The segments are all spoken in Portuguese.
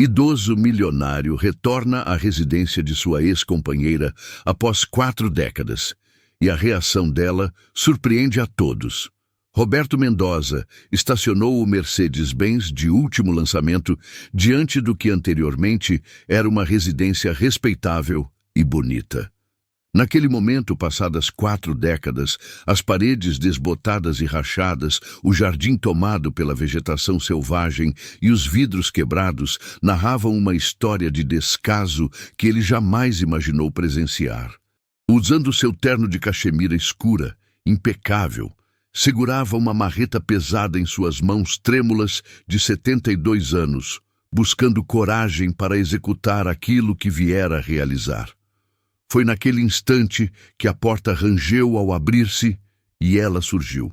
Idoso milionário retorna à residência de sua ex-companheira após 4 décadas, e a reação dela surpreende a todos. Roberto Mendoza estacionou o Mercedes-Benz de último lançamento diante do que anteriormente era uma residência respeitável e bonita. Naquele momento, passadas 4 décadas, as paredes desbotadas e rachadas, o jardim tomado pela vegetação selvagem e os vidros quebrados narravam uma história de descaso que ele jamais imaginou presenciar. Usando seu terno de cachemira escura, impecável, segurava uma marreta pesada em suas mãos trêmulas de 72 anos, buscando coragem para executar aquilo que viera a realizar. Foi naquele instante que a porta rangeu ao abrir-se e ela surgiu.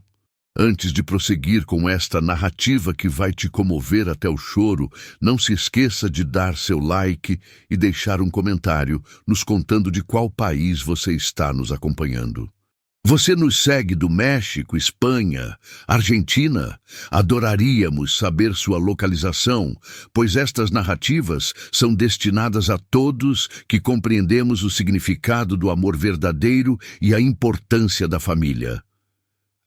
Antes de prosseguir com esta narrativa que vai te comover até o choro, não se esqueça de dar seu like e deixar um comentário nos contando de qual país você está nos acompanhando. Você nos segue do México, Espanha, Argentina? Adoraríamos saber sua localização, pois estas narrativas são destinadas a todos que compreendemos o significado do amor verdadeiro e a importância da família.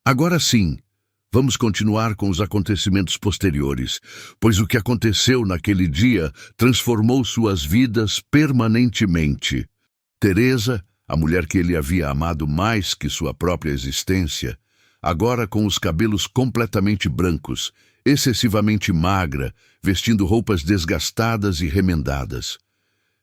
Agora sim, vamos continuar com os acontecimentos posteriores, pois o que aconteceu naquele dia transformou suas vidas permanentemente. Teresa, a mulher que ele havia amado mais que sua própria existência, agora com os cabelos completamente brancos, excessivamente magra, vestindo roupas desgastadas e remendadas.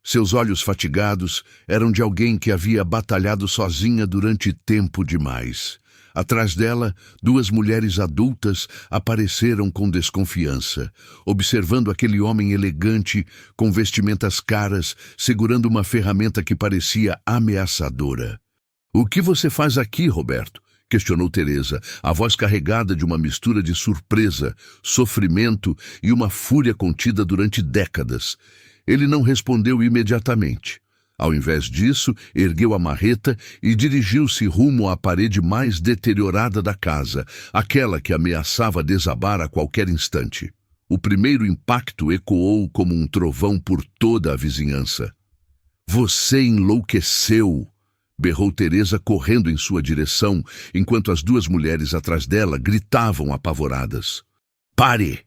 Seus olhos fatigados eram de alguém que havia batalhado sozinha durante tempo demais. Atrás dela, 2 mulheres adultas apareceram com desconfiança, observando aquele homem elegante, com vestimentas caras, segurando uma ferramenta que parecia ameaçadora. "O que você faz aqui, Roberto?" questionou Teresa, a voz carregada de uma mistura de surpresa, sofrimento e uma fúria contida durante décadas. Ele não respondeu imediatamente. Ao invés disso, ergueu a marreta e dirigiu-se rumo à parede mais deteriorada da casa, aquela que ameaçava desabar a qualquer instante. O primeiro impacto ecoou como um trovão por toda a vizinhança. "Você enlouqueceu!" berrou Teresa correndo em sua direção, enquanto as 2 mulheres atrás dela gritavam apavoradas. "Pare!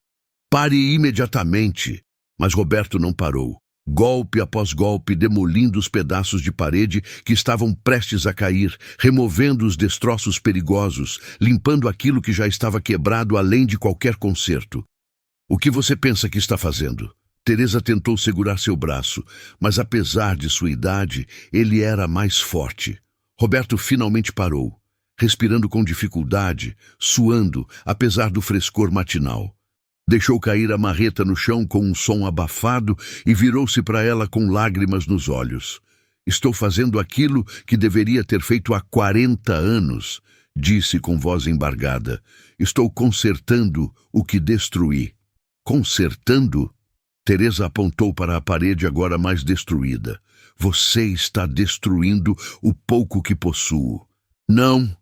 Pare imediatamente!" Mas Roberto não parou. Golpe após golpe, demolindo os pedaços de parede que estavam prestes a cair, removendo os destroços perigosos, limpando aquilo que já estava quebrado além de qualquer conserto. "O que você pensa que está fazendo?" Teresa tentou segurar seu braço, mas apesar de sua idade, ele era mais forte. Roberto finalmente parou, respirando com dificuldade, suando, apesar do frescor matinal. Deixou cair a marreta no chão com um som abafado e virou-se para ela com lágrimas nos olhos. "Estou fazendo aquilo que deveria ter feito há 40 anos, disse com voz embargada. "Estou consertando o que destruí." "Consertando?" Teresa apontou para a parede agora mais destruída. "Você está destruindo o pouco que possuo." "Não."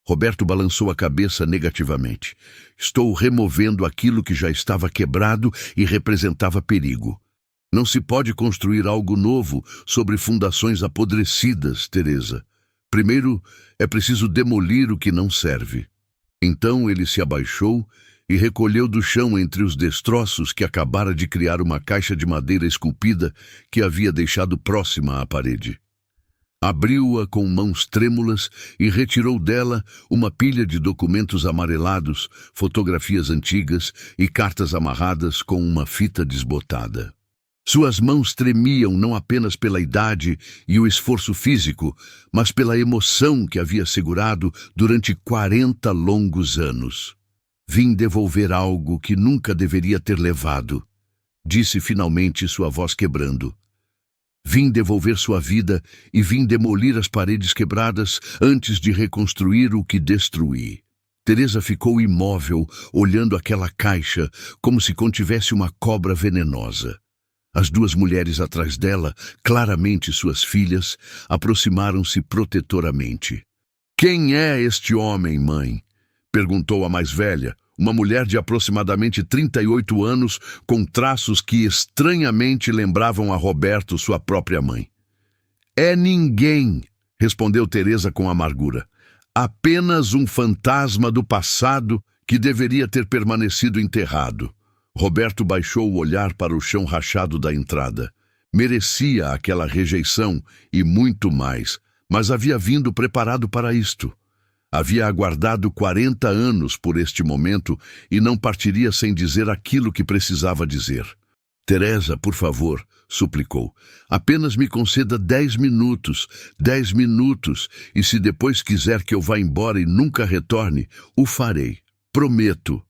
Roberto balançou a cabeça negativamente. "Estou removendo aquilo que já estava quebrado e representava perigo. Não se pode construir algo novo sobre fundações apodrecidas, Teresa. Primeiro, é preciso demolir o que não serve." Então ele se abaixou e recolheu do chão entre os destroços que acabara de criar uma caixa de madeira esculpida que havia deixado próxima à parede. Abriu-a com mãos trêmulas e retirou dela uma pilha de documentos amarelados, fotografias antigas e cartas amarradas com uma fita desbotada. Suas mãos tremiam não apenas pela idade e o esforço físico, mas pela emoção que havia segurado durante 40 longos anos. "Vim devolver algo que nunca deveria ter levado", disse finalmente, sua voz quebrando. "Vim devolver sua vida e vim demolir as paredes quebradas antes de reconstruir o que destruí." Teresa ficou imóvel, olhando aquela caixa como se contivesse uma cobra venenosa. As 2 mulheres atrás dela, claramente suas filhas, aproximaram-se protetoramente. "Quem é este homem, mãe?" perguntou a mais velha, Uma mulher de aproximadamente 38 anos, com traços que estranhamente lembravam a Roberto, sua própria mãe. É ninguém, respondeu Teresa com amargura. Apenas um fantasma do passado que deveria ter permanecido enterrado. Roberto baixou o olhar para o chão rachado da entrada. Merecia aquela rejeição e muito mais, mas havia vindo preparado para isto. Havia aguardado 40 anos por este momento e não partiria sem dizer aquilo que precisava dizer. Teresa, por favor, suplicou. Apenas me conceda 10 minutos, 10 minutos, e se depois quiser que eu vá embora e nunca retorne, o farei. Prometo.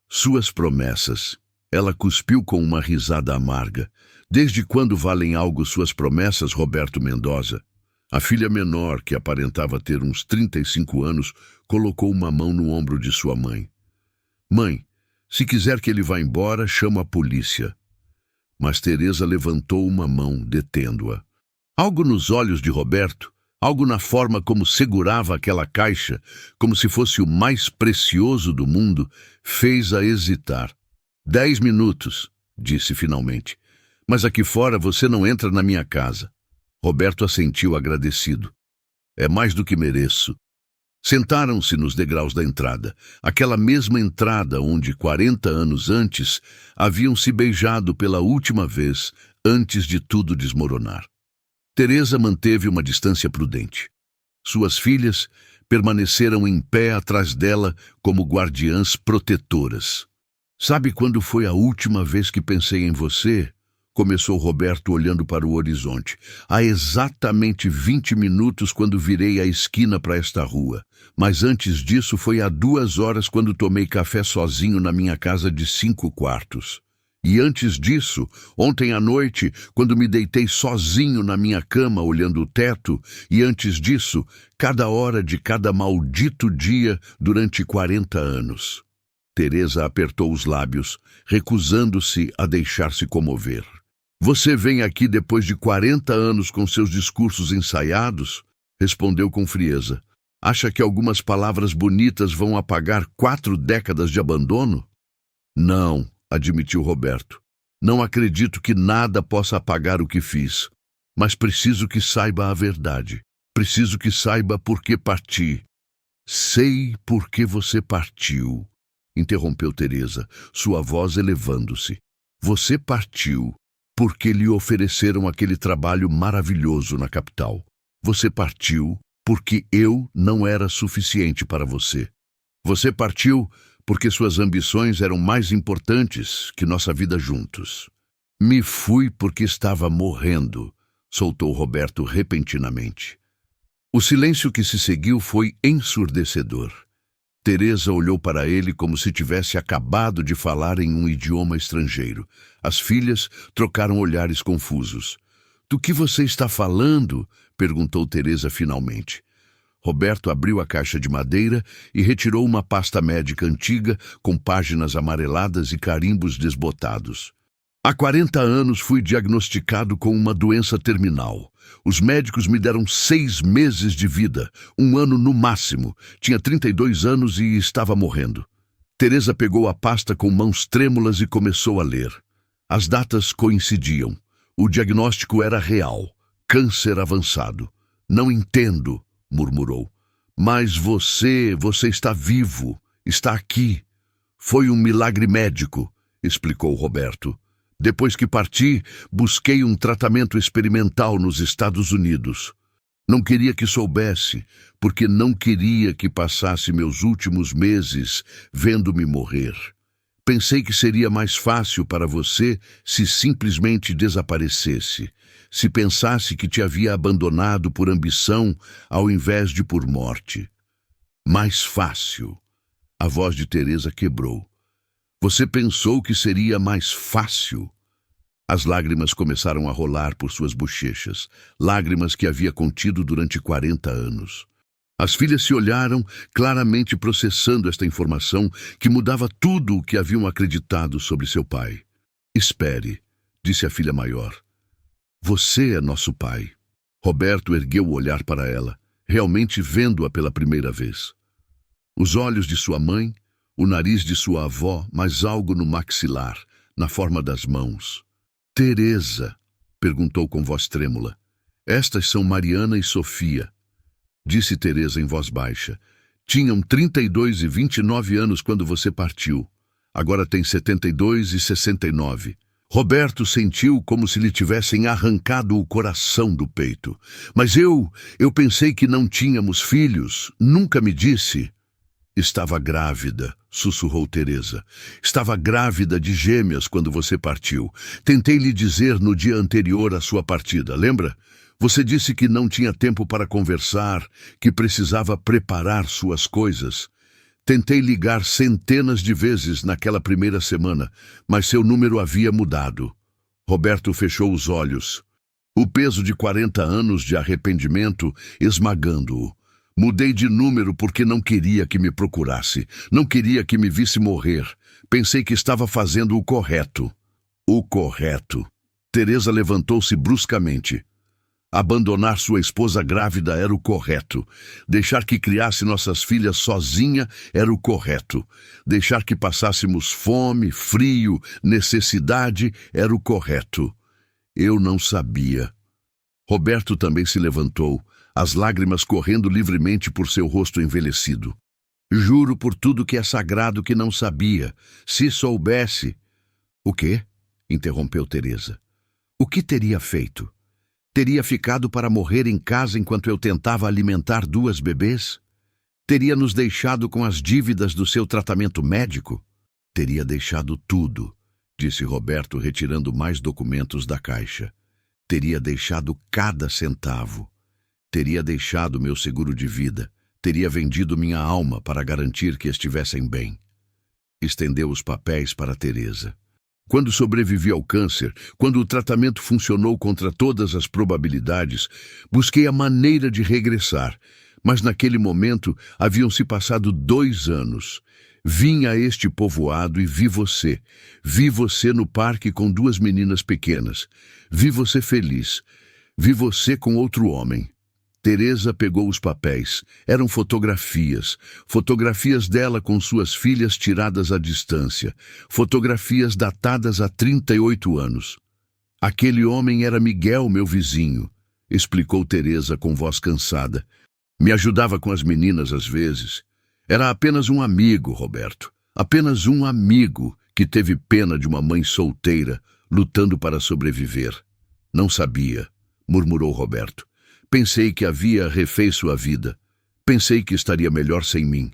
Suas promessas. Ela cuspiu com uma risada amarga. Desde quando valem algo suas promessas, Roberto Mendoza? A filha menor, que aparentava ter uns 35 anos, colocou uma mão no ombro de sua mãe. Mãe, se quiser que ele vá embora, chama a polícia. Mas Teresa levantou uma mão, detendo-a. Algo nos olhos de Roberto, algo na forma como segurava aquela caixa, como se fosse o mais precioso do mundo, fez-a hesitar. 10 minutos, disse finalmente. Mas aqui fora você não entra na minha casa. Roberto assentiu agradecido. É mais do que mereço. Sentaram-se nos degraus da entrada, aquela mesma entrada onde 40 anos antes haviam se beijado pela última vez, antes de tudo desmoronar. Teresa manteve uma distância prudente. Suas filhas permaneceram em pé atrás dela como guardiãs protetoras. Sabe quando foi a última vez que pensei em você? Começou Roberto olhando para o horizonte. Há exatamente 20 minutos quando virei a esquina para esta rua. Mas antes disso foi há 2 horas quando tomei café sozinho na minha casa de 5 quartos. E antes disso, ontem à noite, quando me deitei sozinho na minha cama olhando o teto, e antes disso, cada hora de cada maldito dia durante 40 anos. Teresa apertou os lábios, recusando-se a deixar-se comover. Você vem aqui depois de 40 anos com seus discursos ensaiados? Respondeu com frieza. Acha que algumas palavras bonitas vão apagar 4 décadas de abandono? Não, admitiu Roberto. Não acredito que nada possa apagar o que fiz. Mas preciso que saiba a verdade. Preciso que saiba por que parti. Sei por que você partiu, interrompeu Teresa, sua voz elevando-se. Você partiu porque lhe ofereceram aquele trabalho maravilhoso na capital. Você partiu porque eu não era suficiente para você. Você partiu porque suas ambições eram mais importantes que nossa vida juntos. Me fui porque estava morrendo, soltou Roberto repentinamente. O silêncio que se seguiu foi ensurdecedor. Teresa olhou para ele como se tivesse acabado de falar em um idioma estrangeiro. As filhas trocaram olhares confusos. Do que você está falando? Perguntou Teresa finalmente. Roberto abriu a caixa de madeira e retirou uma pasta médica antiga com páginas amareladas e carimbos desbotados. Há 40 anos fui diagnosticado com uma doença terminal. Os médicos me deram 6 meses de vida, 1 ano no máximo. Tinha 32 anos e estava morrendo. Teresa pegou a pasta com mãos trêmulas e começou a ler. As datas coincidiam. O diagnóstico era real. Câncer avançado. Não entendo, murmurou. Mas você está vivo. Está aqui. Foi um milagre médico, explicou Roberto. Depois que parti, busquei um tratamento experimental nos Estados Unidos. Não queria que soubesse, porque não queria que passasse meus últimos meses vendo-me morrer. Pensei que seria mais fácil para você se simplesmente desaparecesse, se pensasse que te havia abandonado por ambição ao invés de por morte. Mais fácil. A voz de Teresa quebrou. Você pensou que seria mais fácil? As lágrimas começaram a rolar por suas bochechas, lágrimas que havia contido durante 40 anos. As filhas se olharam, claramente processando esta informação que mudava tudo o que haviam acreditado sobre seu pai. Espere, disse a filha maior. Você é nosso pai. Roberto ergueu o olhar para ela, realmente vendo-a pela primeira vez. Os olhos de sua mãe, o nariz de sua avó, mas algo no maxilar, na forma das mãos. Teresa, perguntou com voz trêmula. Estas são Mariana e Sofia, disse Teresa em voz baixa. Tinham 32 e 29 anos quando você partiu. Agora tem 72 e 69. Roberto sentiu como se lhe tivessem arrancado o coração do peito. Mas eu pensei que não tínhamos filhos. Nunca me disse. Estava grávida, sussurrou Teresa. Estava grávida de gêmeas quando você partiu. Tentei lhe dizer no dia anterior à sua partida, lembra? Você disse que não tinha tempo para conversar, que precisava preparar suas coisas. Tentei ligar centenas de vezes naquela primeira semana, mas seu número havia mudado. Roberto fechou os olhos. O peso de 40 anos de arrependimento esmagando-o. Mudei de número porque não queria que me procurasse. Não queria que me visse morrer. Pensei que estava fazendo o correto. O correto. Teresa levantou-se bruscamente. Abandonar sua esposa grávida era o correto. Deixar que criasse nossas filhas sozinha era o correto. Deixar que passássemos fome, frio, necessidade era o correto. Eu não sabia. Roberto também se levantou, as lágrimas correndo livremente por seu rosto envelhecido. Juro por tudo que é sagrado que não sabia. Se soubesse... O quê? Interrompeu Teresa. O que teria feito? Teria ficado para morrer em casa enquanto eu tentava alimentar 2 bebês? Teria nos deixado com as dívidas do seu tratamento médico? Teria deixado tudo, disse Roberto, retirando mais documentos da caixa. Teria deixado cada centavo. Teria deixado meu seguro de vida. Teria vendido minha alma para garantir que estivessem bem. Estendeu os papéis para Teresa. Quando sobrevivi ao câncer, quando o tratamento funcionou contra todas as probabilidades, busquei a maneira de regressar. Mas naquele momento haviam se passado 2 anos. Vim a este povoado e vi você. Vi você no parque com 2 meninas pequenas. Vi você feliz. Vi você com outro homem. Teresa pegou os papéis. Eram fotografias. Fotografias dela com suas filhas tiradas à distância. Fotografias datadas há 38 anos. Aquele homem era Miguel, meu vizinho, explicou Teresa com voz cansada. Me ajudava com as meninas às vezes. Era apenas um amigo, Roberto. Apenas um amigo que teve pena de uma mãe solteira lutando para sobreviver. Não sabia, murmurou Roberto. Pensei que havia refeito sua vida. Pensei que estaria melhor sem mim.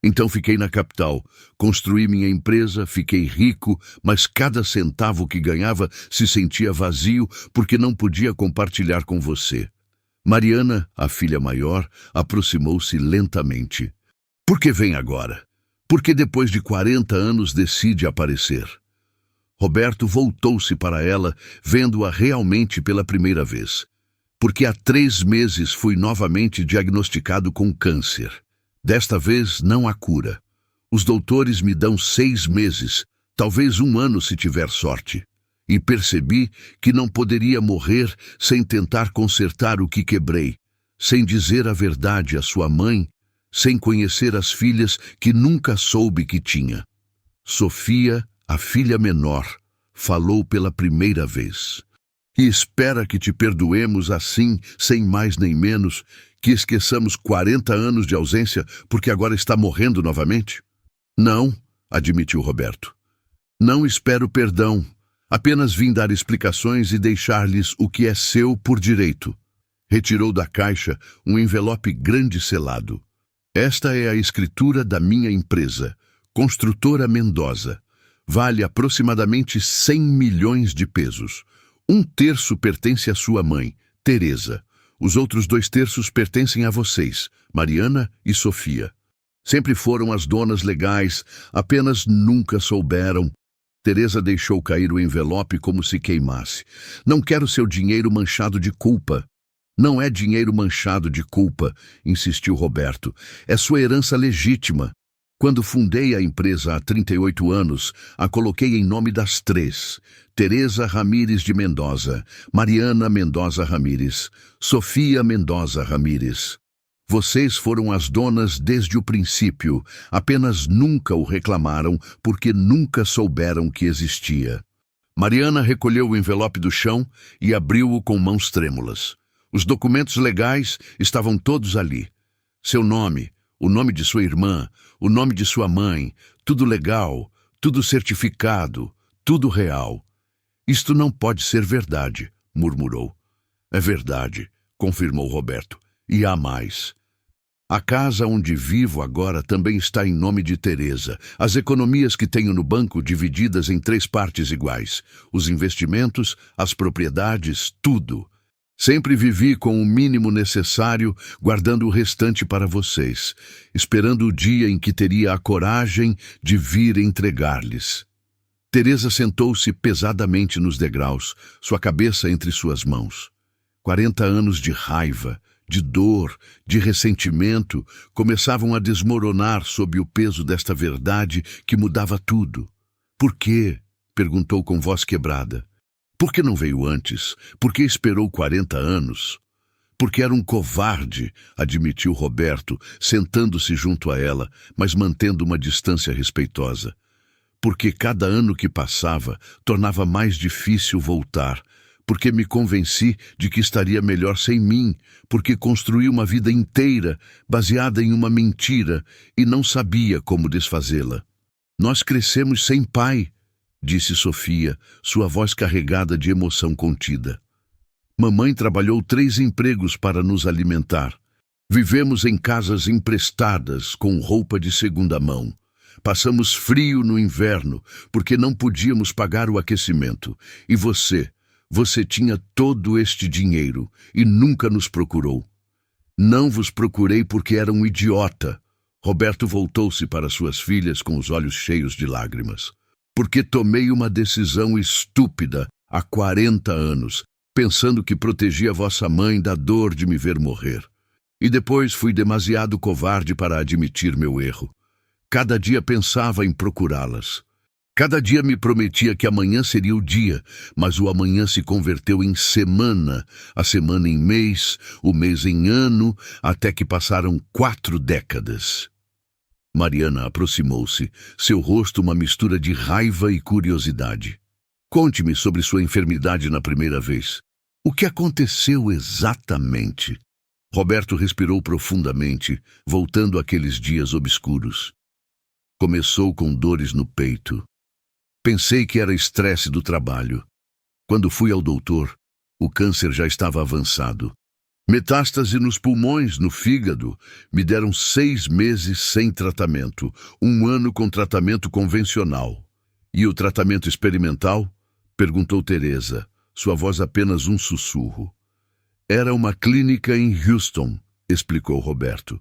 Então fiquei na capital, construí minha empresa, fiquei rico, mas cada centavo que ganhava se sentia vazio porque não podia compartilhar com você. Mariana, a filha maior, aproximou-se lentamente. Por que vem agora? Por que depois de 40 anos decide aparecer? Roberto voltou-se para ela, vendo-a realmente pela primeira vez. Porque há 3 meses fui novamente diagnosticado com câncer. Desta vez não há cura. Os doutores me dão 6 meses, talvez 1 ano se tiver sorte. E percebi que não poderia morrer sem tentar consertar o que quebrei, sem dizer a verdade à sua mãe, sem conhecer as filhas que nunca soube que tinha. Sofia, a filha menor, falou pela primeira vez. E espera que te perdoemos assim, sem mais nem menos, que esqueçamos 40 anos de ausência porque agora está morrendo novamente? Não, admitiu Roberto. Não espero perdão. Apenas vim dar explicações e deixar-lhes o que é seu por direito. Retirou da caixa um envelope grande selado. Esta é a escritura da minha empresa, Construtora Mendoza. Vale aproximadamente 100 milhões de pesos. 1/3 pertence à sua mãe, Teresa. Os outros 2/3 pertencem a vocês, Mariana e Sofia. Sempre foram as donas legais, apenas nunca souberam. Teresa deixou cair o envelope como se queimasse. Não quero seu dinheiro manchado de culpa. Não é dinheiro manchado de culpa, insistiu Roberto. É sua herança legítima. Quando fundei a empresa há 38 anos, a coloquei em nome das 3. Teresa Ramírez de Mendoza, Mariana Mendoza Ramírez, Sofia Mendoza Ramírez. Vocês foram as donas desde o princípio, apenas nunca o reclamaram porque nunca souberam que existia. Mariana recolheu o envelope do chão e abriu-o com mãos trêmulas. Os documentos legais estavam todos ali. Seu nome, o nome de sua irmã, o nome de sua mãe, tudo legal, tudo certificado, tudo real. Isto não pode ser verdade, murmurou. É verdade, confirmou Roberto. E há mais. A casa onde vivo agora também está em nome de Teresa. As economias que tenho no banco divididas em 3 partes iguais. Os investimentos, as propriedades, tudo. Sempre vivi com o mínimo necessário, guardando o restante para vocês, esperando o dia em que teria a coragem de vir entregar-lhes. Teresa sentou-se pesadamente nos degraus, sua cabeça entre suas mãos. 40 anos de raiva, de dor, de ressentimento, começavam a desmoronar sob o peso desta verdade que mudava tudo. Por quê? Perguntou com voz quebrada. Por que não veio antes? Por que esperou 40 anos? Porque era um covarde, admitiu Roberto, sentando-se junto a ela, mas mantendo uma distância respeitosa. Porque cada ano que passava tornava mais difícil voltar, porque me convenci de que estaria melhor sem mim, porque construí uma vida inteira baseada em uma mentira e não sabia como desfazê-la. Nós crescemos sem pai, disse Sofia, sua voz carregada de emoção contida. Mamãe trabalhou 3 empregos para nos alimentar. Vivemos em casas emprestadas, com roupa de segunda mão. Passamos frio no inverno, porque não podíamos pagar o aquecimento. E você tinha todo este dinheiro e nunca nos procurou. Não vos procurei porque era um idiota. Roberto voltou-se para suas filhas com os olhos cheios de lágrimas. Porque tomei uma decisão estúpida há 40 anos, pensando que protegia vossa mãe da dor de me ver morrer. E depois fui demasiado covarde para admitir meu erro. Cada dia pensava em procurá-las. Cada dia me prometia que amanhã seria o dia, mas o amanhã se converteu em semana, a semana em mês, o mês em ano, até que passaram 4 décadas. Mariana aproximou-se, seu rosto uma mistura de raiva e curiosidade. Conte-me sobre sua enfermidade na primeira vez. O que aconteceu exatamente? Roberto respirou profundamente, voltando àqueles dias obscuros. Começou com dores no peito. Pensei que era estresse do trabalho. Quando fui ao doutor, o câncer já estava avançado. Metástase nos pulmões, no fígado. Me deram 6 meses sem tratamento, 1 ano com tratamento convencional. E o tratamento experimental? Perguntou Teresa, sua voz apenas um sussurro. Era uma clínica em Houston, explicou Roberto.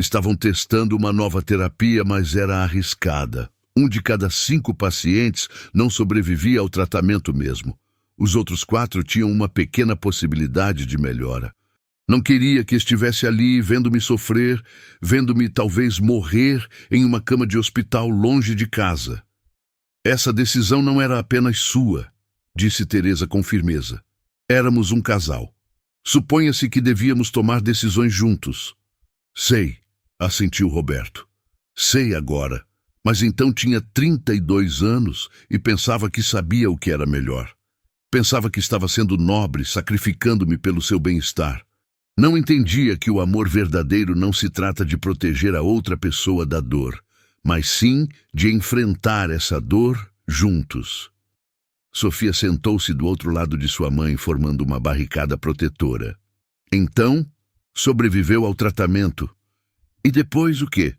Estavam testando uma nova terapia, mas era arriscada. 1 de cada 5 pacientes não sobrevivia ao tratamento mesmo. Os outros 4 tinham uma pequena possibilidade de melhora. Não queria que estivesse ali vendo-me sofrer, vendo-me talvez morrer em uma cama de hospital longe de casa. Essa decisão não era apenas sua, disse Teresa com firmeza. Éramos um casal. Suponha-se que devíamos tomar decisões juntos. Sei, assentiu Roberto. Sei agora. Mas então tinha 32 anos e pensava que sabia o que era melhor. Pensava que estava sendo nobre, sacrificando-me pelo seu bem-estar. Não entendia que o amor verdadeiro não se trata de proteger a outra pessoa da dor, mas sim de enfrentar essa dor juntos. Sofia sentou-se do outro lado de sua mãe, formando uma barricada protetora. Então, sobreviveu ao tratamento. E depois o quê?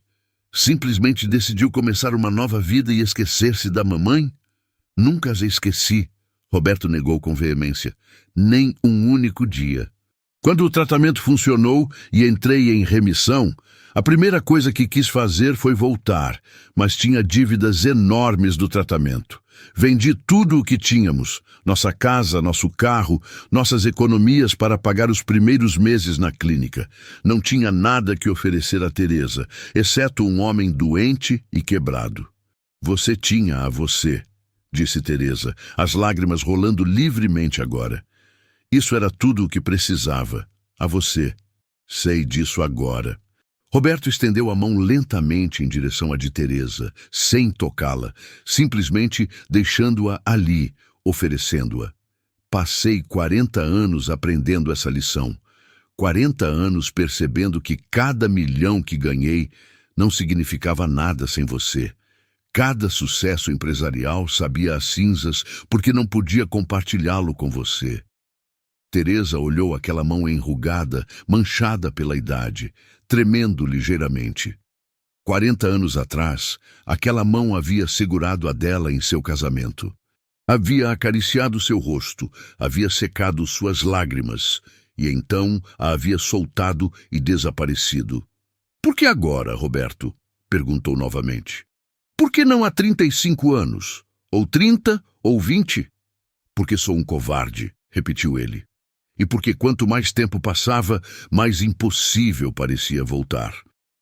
Simplesmente decidiu começar uma nova vida e esquecer-se da mamãe? Nunca as esqueci, Roberto negou com veemência. Nem um único dia. Quando o tratamento funcionou e entrei em remissão, a primeira coisa que quis fazer foi voltar, mas tinha dívidas enormes do tratamento. Vendi tudo o que tínhamos, nossa casa, nosso carro, nossas economias para pagar os primeiros meses na clínica. Não tinha nada que oferecer a Teresa, exceto um homem doente e quebrado. Você tinha a você, disse Teresa, as lágrimas rolando livremente agora. Isso era tudo o que precisava, a você. Sei disso agora. Roberto estendeu a mão lentamente em direção a de Teresa, sem tocá-la, simplesmente deixando-a ali, oferecendo-a. Passei 40 anos aprendendo essa lição. 40 anos percebendo que cada milhão que ganhei não significava nada sem você. Cada sucesso empresarial sabia as cinzas porque não podia compartilhá-lo com você. Teresa olhou aquela mão enrugada, manchada pela idade, tremendo ligeiramente. 40 anos atrás, aquela mão havia segurado a dela em seu casamento. Havia acariciado seu rosto, havia secado suas lágrimas, e então a havia soltado e desaparecido. Por que agora, Roberto? Perguntou novamente. Por que não há 35 anos? Ou 30, ou 20? Porque sou um covarde, repetiu ele. E porque quanto mais tempo passava, mais impossível parecia voltar.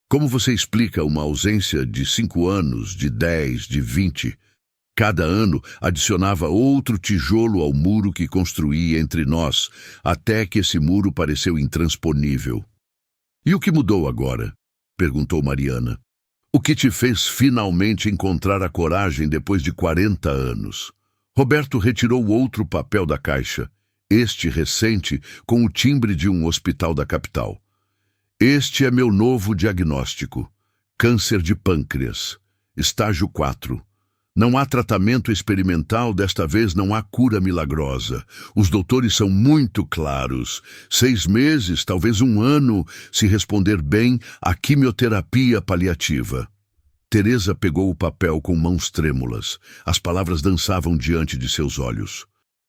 Como você explica uma ausência de 5 anos, de 10, de 20? Cada ano adicionava outro tijolo ao muro que construía entre nós, até que esse muro pareceu intransponível. E o que mudou agora? Perguntou Mariana. O que te fez finalmente encontrar a coragem depois de 40 anos? Roberto retirou outro papel da caixa, este recente, com o timbre de um hospital da capital. Este é meu novo diagnóstico. Câncer de pâncreas. Estágio 4. Não há tratamento experimental, desta vez não há cura milagrosa. Os doutores são muito claros. 6 meses, talvez 1 ano, se responder bem, a quimioterapia paliativa. Teresa pegou o papel com mãos trêmulas. As palavras dançavam diante de seus olhos.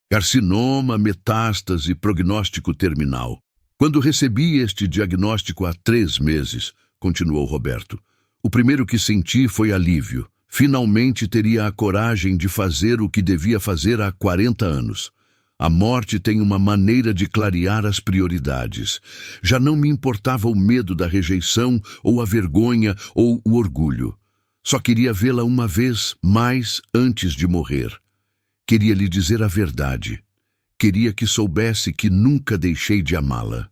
Carcinoma, metástase, prognóstico terminal. Quando recebi este diagnóstico há 3 meses, continuou Roberto, o primeiro que senti foi alívio. Finalmente teria a coragem de fazer o que devia fazer há 40 anos. A morte tem uma maneira de clarear as prioridades. Já não me importava o medo da rejeição, ou a vergonha, ou o orgulho. Só queria vê-la uma vez mais antes de morrer. Queria lhe dizer a verdade. Queria que soubesse que nunca deixei de amá-la.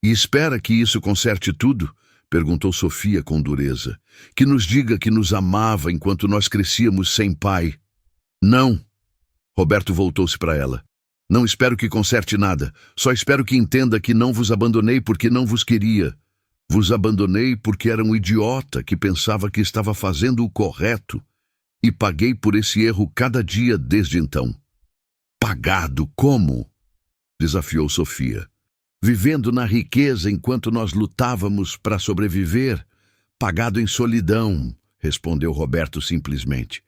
E espera que isso conserte tudo? Perguntou Sofia com dureza. Que nos diga que nos amava enquanto nós crescíamos sem pai. Não. Roberto voltou-se para ela. Não espero que conserte nada. Só espero que entenda que não vos abandonei porque não vos queria. Vos abandonei porque era um idiota que pensava que estava fazendo o correto. E paguei por esse erro cada dia desde então. Pagado como? Desafiou Sofia. Vivendo na riqueza enquanto nós lutávamos para sobreviver. Pagado em solidão, respondeu Roberto simplesmente.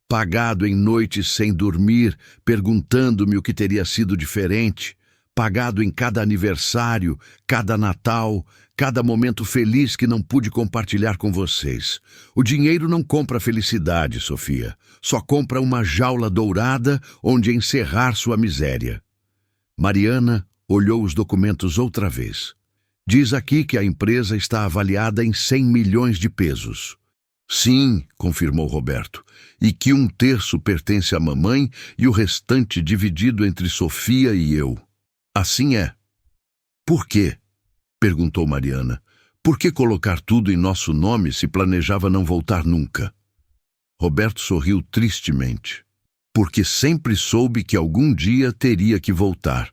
Pagado em noites sem dormir, perguntando-me o que teria sido diferente. Pagado em cada aniversário, cada Natal, cada momento feliz que não pude compartilhar com vocês. O dinheiro não compra felicidade, Sofia. Só compra uma jaula dourada onde encerrar sua miséria. Mariana olhou os documentos outra vez. Diz aqui que a empresa está avaliada em 100 milhões de pesos. Sim, confirmou Roberto, e que 1/3 pertence à mamãe e o restante dividido entre Sofia e eu. Assim é. Por quê? Perguntou Mariana. Por que colocar tudo em nosso nome se planejava não voltar nunca? Roberto sorriu tristemente. Porque sempre soube que algum dia teria que voltar.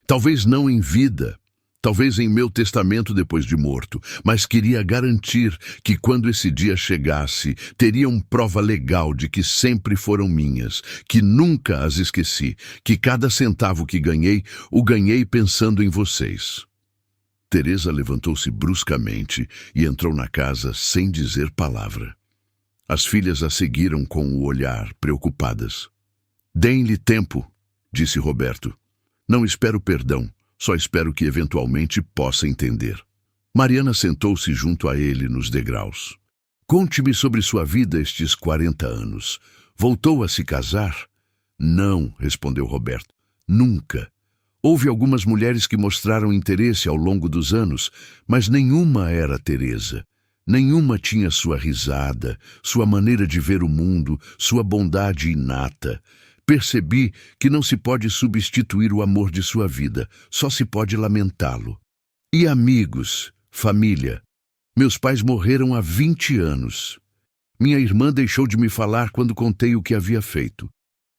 Talvez não em vida, talvez em meu testamento depois de morto, mas queria garantir que quando esse dia chegasse, teriam prova legal de que sempre foram minhas, que nunca as esqueci, que cada centavo que ganhei, o ganhei pensando em vocês. Teresa levantou-se bruscamente e entrou na casa sem dizer palavra. As filhas a seguiram com o olhar, preocupadas. Deem-lhe tempo, disse Roberto. Não espero perdão, só espero que eventualmente possa entender. Mariana sentou-se junto a ele nos degraus. Conte-me sobre sua vida estes 40 anos. Voltou a se casar? Não, respondeu Roberto. Nunca. Houve algumas mulheres que mostraram interesse ao longo dos anos, mas nenhuma era Teresa. Nenhuma tinha sua risada, sua maneira de ver o mundo, sua bondade inata. Percebi que não se pode substituir o amor de sua vida, só se pode lamentá-lo. E amigos? Família. Meus pais morreram há 20 anos. Minha irmã deixou de me falar quando contei o que havia feito.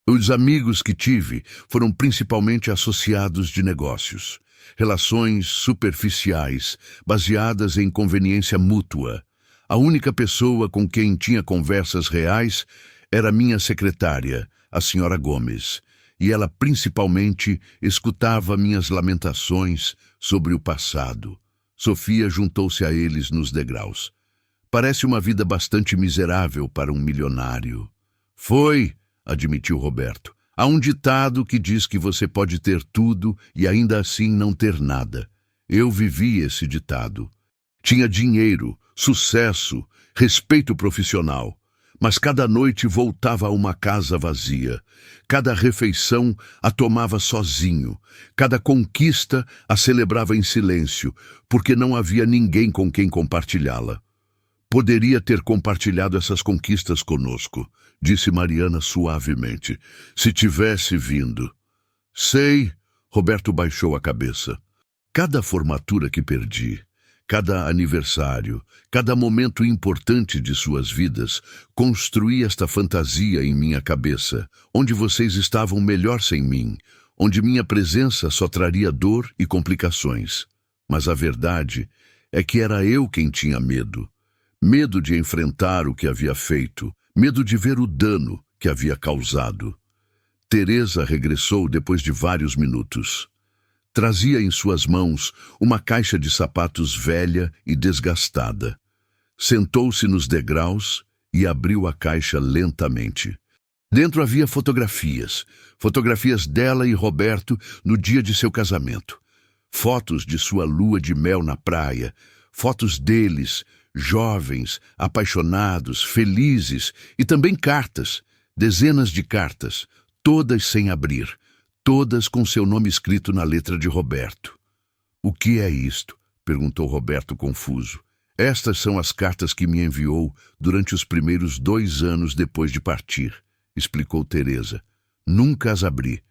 Os amigos que tive foram principalmente associados de negócios. Relações superficiais, baseadas em conveniência mútua. A única pessoa com quem tinha conversas reais era minha secretária, a senhora Gomes, e ela principalmente escutava minhas lamentações sobre o passado. Sofia juntou-se a eles nos degraus. Parece uma vida bastante miserável para um milionário. Foi, admitiu Roberto. Há um ditado que diz que você pode ter tudo e ainda assim não ter nada. Eu vivi esse ditado. Tinha dinheiro, sucesso, respeito profissional, mas cada noite voltava a uma casa vazia. Cada refeição a tomava sozinho. Cada conquista a celebrava em silêncio, porque não havia ninguém com quem compartilhá-la. Poderia ter compartilhado essas conquistas conosco, disse Mariana suavemente, se tivesse vindo. Sei, Roberto baixou a cabeça. Cada formatura que perdi, cada aniversário, cada momento importante de suas vidas, construí esta fantasia em minha cabeça, onde vocês estavam melhor sem mim, onde minha presença só traria dor e complicações. Mas a verdade é que era eu quem tinha medo. Medo de enfrentar o que havia feito, medo de ver o dano que havia causado. Teresa regressou depois de vários minutos. Trazia em suas mãos uma caixa de sapatos velha e desgastada. Sentou-se nos degraus e abriu a caixa lentamente. Dentro havia fotografias dela e Roberto no dia de seu casamento. Fotos de sua lua de mel na praia, fotos deles, jovens, apaixonados, felizes, e também cartas, dezenas de cartas, todas sem abrir, todas com seu nome escrito na letra de Roberto. O que é isto? Perguntou Roberto confuso. Estas são as cartas que me enviou durante os primeiros 2 anos depois de partir, explicou Teresa. Nunca as abri.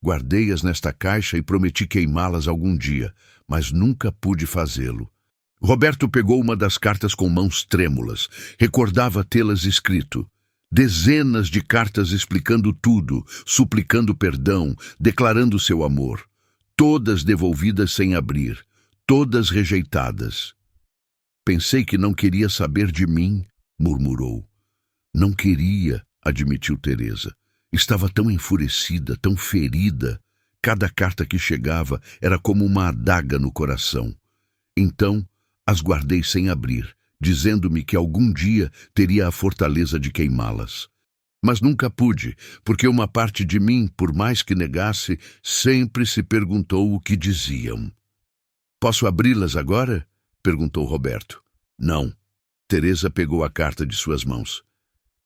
Guardei-as nesta caixa e prometi queimá-las algum dia, mas nunca pude fazê-lo. Roberto pegou uma das cartas com mãos trêmulas. Recordava tê-las escrito. Dezenas de cartas explicando tudo, suplicando perdão, declarando seu amor. Todas devolvidas sem abrir, todas rejeitadas. Pensei que não queria saber de mim, murmurou. Não queria, admitiu Teresa. Estava tão enfurecida, tão ferida. Cada carta que chegava era como uma adaga no coração. Então, as guardei sem abrir, dizendo-me que algum dia teria a fortaleza de queimá-las. Mas nunca pude, porque uma parte de mim, por mais que negasse, sempre se perguntou o que diziam. Posso abri-las agora? Perguntou Roberto. Não. Teresa pegou a carta de suas mãos.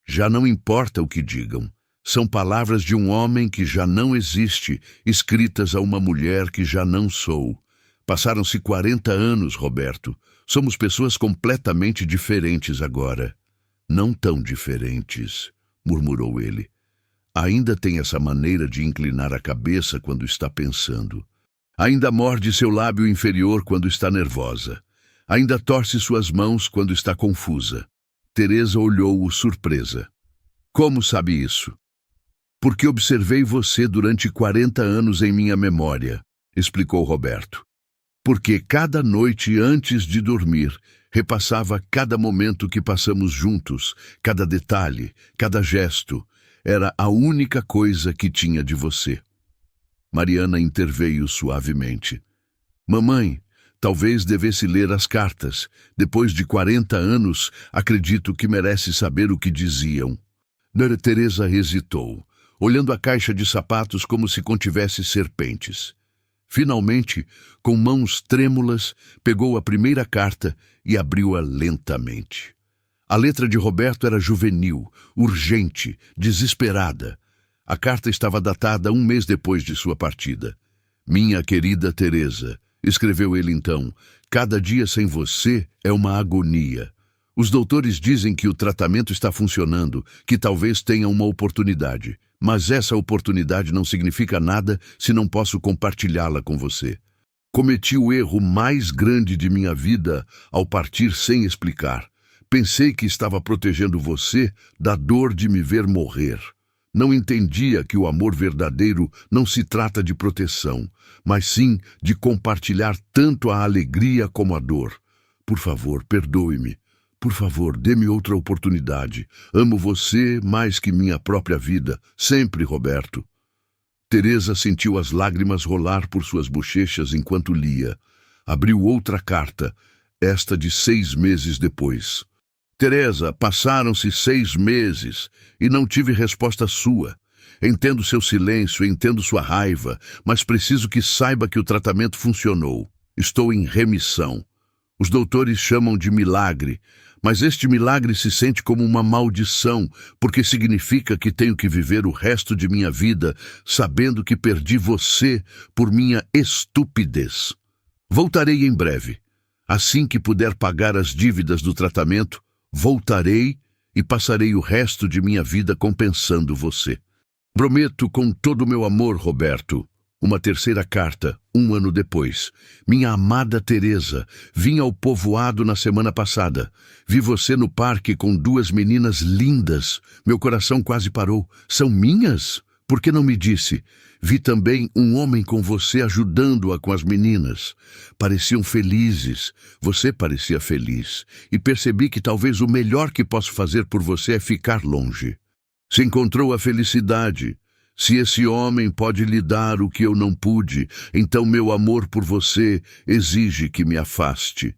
Já não importa o que digam. São palavras de um homem que já não existe, escritas a uma mulher que já não sou. Passaram-se 40 anos, Roberto. Somos pessoas completamente diferentes agora. Não tão diferentes, murmurou ele. Ainda tem essa maneira de inclinar a cabeça quando está pensando. Ainda morde seu lábio inferior quando está nervosa. Ainda torce suas mãos quando está confusa. Teresa olhou-o surpresa. Como sabe isso? Porque observei você durante 40 anos em minha memória, explicou Roberto. Porque cada noite antes de dormir, repassava cada momento que passamos juntos, cada detalhe, cada gesto. Era a única coisa que tinha de você. Mariana interveio suavemente. Mamãe, talvez devesse ler as cartas. Depois de 40 anos, acredito que merece saber o que diziam. Teresa hesitou, olhando a caixa de sapatos como se contivesse serpentes. Finalmente, com mãos trêmulas, pegou a primeira carta e abriu-a lentamente. A letra de Roberto era juvenil, urgente, desesperada. A carta estava datada 1 mês depois de sua partida. Minha querida Teresa, escreveu ele então, cada dia sem você é uma agonia. Os doutores dizem que o tratamento está funcionando, que talvez tenha uma oportunidade. Mas essa oportunidade não significa nada se não posso compartilhá-la com você. Cometi o erro mais grande de minha vida ao partir sem explicar. Pensei que estava protegendo você da dor de me ver morrer. Não entendia que o amor verdadeiro não se trata de proteção, mas sim de compartilhar tanto a alegria como a dor. Por favor, perdoe-me. Por favor, dê-me outra oportunidade. Amo você mais que minha própria vida. Sempre, Roberto. Teresa sentiu as lágrimas rolar por suas bochechas enquanto lia. Abriu outra carta, esta de 6 meses depois. Teresa, passaram-se 6 meses e não tive resposta sua. Entendo seu silêncio, entendo sua raiva, mas preciso que saiba que o tratamento funcionou. Estou em remissão. Os doutores chamam de milagre, mas este milagre se sente como uma maldição, porque significa que tenho que viver o resto de minha vida sabendo que perdi você por minha estupidez. Voltarei em breve. Assim que puder pagar as dívidas do tratamento, voltarei e passarei o resto de minha vida compensando você. Prometo com todo o meu amor, Roberto. Uma terceira carta, 1 ano depois. Minha amada Teresa, vim ao povoado na semana passada. Vi você no parque com 2 meninas lindas. Meu coração quase parou. São minhas? Por que não me disse? Vi também um homem com você ajudando-a com as meninas. Pareciam felizes. Você parecia feliz. E percebi que talvez o melhor que posso fazer por você é ficar longe. Se encontrou a felicidade. Se esse homem pode lhe dar o que eu não pude, então meu amor por você exige que me afaste.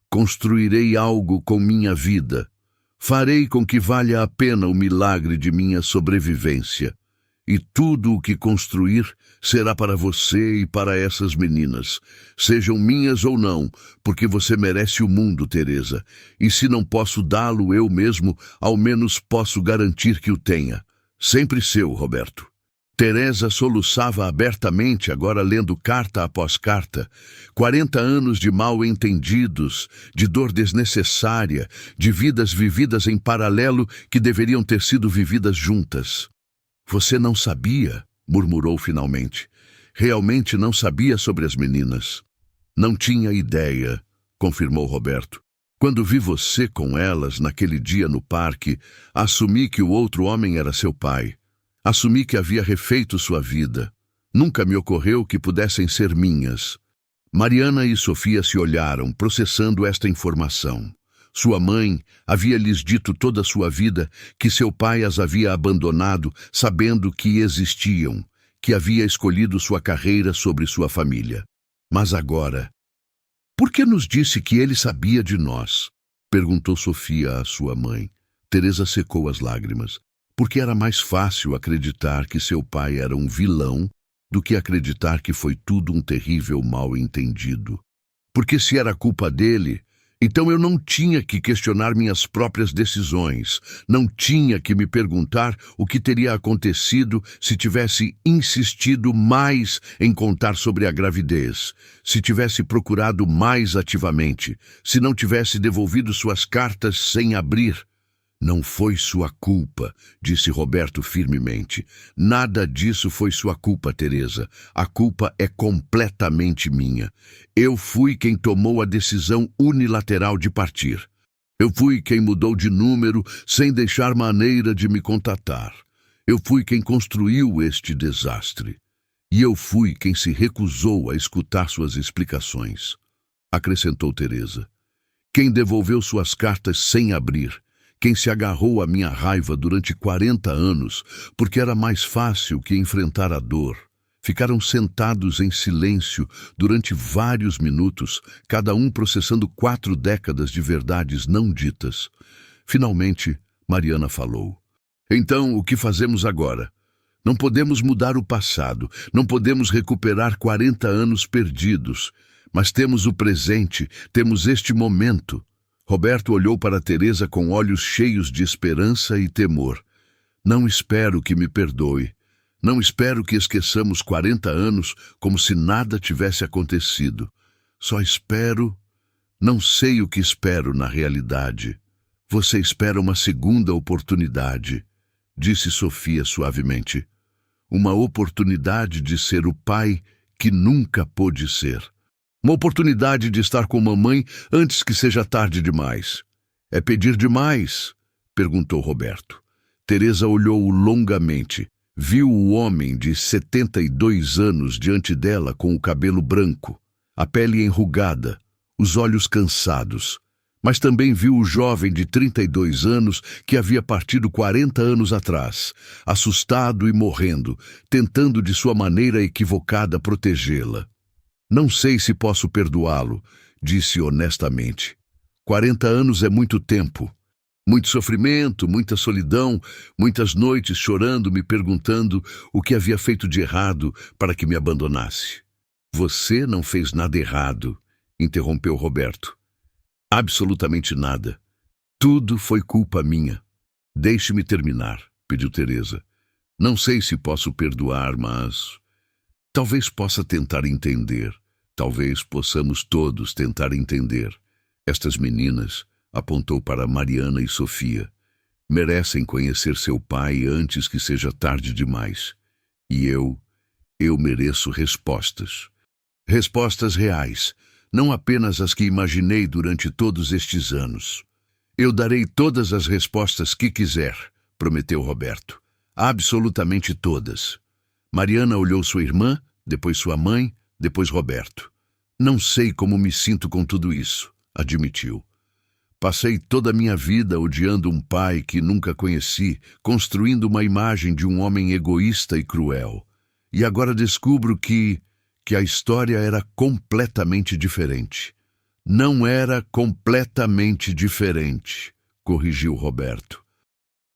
Construirei algo com minha vida. Farei com que valha a pena o milagre de minha sobrevivência. E tudo o que construir será para você e para essas meninas, sejam minhas ou não, porque você merece o mundo, Teresa. E se não posso dá-lo eu mesmo, ao menos posso garantir que o tenha. Sempre seu, Roberto. Teresa soluçava abertamente, agora lendo carta após carta. 40 anos de mal-entendidos, de dor desnecessária, de vidas vividas em paralelo que deveriam ter sido vividas juntas. Você não sabia, murmurou finalmente. Realmente não sabia sobre as meninas. Não tinha ideia, confirmou Roberto. Quando vi você com elas naquele dia no parque, assumi que o outro homem era seu pai. Assumi que havia refeito sua vida. Nunca me ocorreu que pudessem ser minhas. Mariana e Sofia se olharam, processando esta informação. Sua mãe havia lhes dito toda a sua vida que seu pai as havia abandonado, sabendo que existiam, que havia escolhido sua carreira sobre sua família. Mas agora... Por que nos disse que ele sabia de nós? Perguntou Sofia à sua mãe. Teresa secou as lágrimas. Porque era mais fácil acreditar que seu pai era um vilão do que acreditar que foi tudo um terrível mal-entendido. Porque se era culpa dele, então eu não tinha que questionar minhas próprias decisões, não tinha que me perguntar o que teria acontecido se tivesse insistido mais em contar sobre a gravidez, se tivesse procurado mais ativamente, se não tivesse devolvido suas cartas sem abrir. Não foi sua culpa, disse Roberto firmemente. Nada disso foi sua culpa, Teresa. A culpa é completamente minha. Eu fui quem tomou a decisão unilateral de partir. Eu fui quem mudou de número sem deixar maneira de me contatar. Eu fui quem construiu este desastre. E eu fui quem se recusou a escutar suas explicações. Acrescentou Teresa. Quem devolveu suas cartas sem abrir. Quem se agarrou à minha raiva durante 40 anos, porque era mais fácil que enfrentar a dor. Ficaram sentados em silêncio durante vários minutos, cada um processando 4 décadas de verdades não ditas. Finalmente, Mariana falou. Então, o que fazemos agora? Não podemos mudar o passado, não podemos recuperar 40 anos perdidos, mas temos o presente, temos este momento. Roberto olhou para Teresa com olhos cheios de esperança e temor. Não espero que me perdoe. Não espero que esqueçamos 40 anos como se nada tivesse acontecido. Só espero... Não sei o que espero na realidade. Você espera uma segunda oportunidade, disse Sofia suavemente. Uma oportunidade de ser o pai que nunca pôde ser. Uma oportunidade de estar com mamãe antes que seja tarde demais. É pedir demais? Perguntou Roberto. Teresa olhou-o longamente. Viu o homem de 72 anos diante dela com o cabelo branco, a pele enrugada, os olhos cansados. Mas também viu o jovem de 32 anos que havia partido 40 anos atrás, assustado e morrendo, tentando de sua maneira equivocada protegê-la. Não sei se posso perdoá-lo, disse honestamente. 40 anos é muito tempo. Muito sofrimento, muita solidão, muitas noites chorando, me perguntando o que havia feito de errado para que me abandonasse. Você não fez nada errado, interrompeu Roberto. Absolutamente nada. Tudo foi culpa minha. Deixe-me terminar, pediu Teresa. Não sei se posso perdoar, mas talvez possa tentar entender. Talvez possamos todos tentar entender. Estas meninas, apontou para Mariana e Sofia, merecem conhecer seu pai antes que seja tarde demais. E eu mereço respostas. Respostas reais, não apenas as que imaginei durante todos estes anos. Eu darei todas as respostas que quiser, prometeu Roberto. Absolutamente todas. Mariana olhou sua irmã, depois sua mãe, depois Roberto. Não sei como me sinto com tudo isso, admitiu. Passei toda a minha vida odiando um pai que nunca conheci, construindo uma imagem de um homem egoísta e cruel. E agora descubro que a história era completamente diferente. Não era completamente diferente, corrigiu Roberto.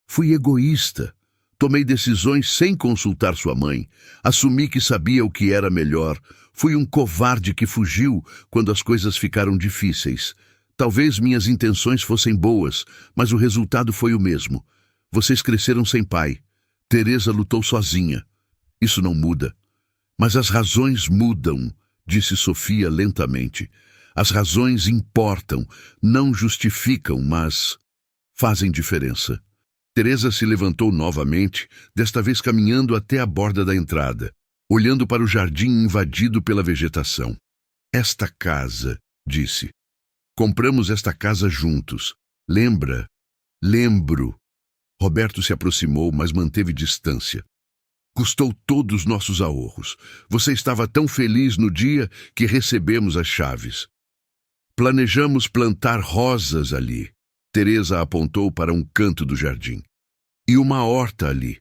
Fui egoísta. Tomei decisões sem consultar sua mãe. Assumi que sabia o que era melhor. Fui um covarde que fugiu quando as coisas ficaram difíceis. Talvez minhas intenções fossem boas, mas o resultado foi o mesmo. Vocês cresceram sem pai. Teresa lutou sozinha. Isso não muda. Mas as razões mudam, disse Sofia lentamente. As razões importam, não justificam, mas fazem diferença. Teresa se levantou novamente, desta vez caminhando até a borda da entrada, olhando para o jardim invadido pela vegetação. Esta casa, disse. Compramos esta casa juntos. Lembra? Lembro. Roberto se aproximou, mas manteve distância. Custou todos os nossos ahorros. Você estava tão feliz no dia que recebemos as chaves. Planejamos plantar rosas ali. Teresa apontou para um canto do jardim. E uma horta ali.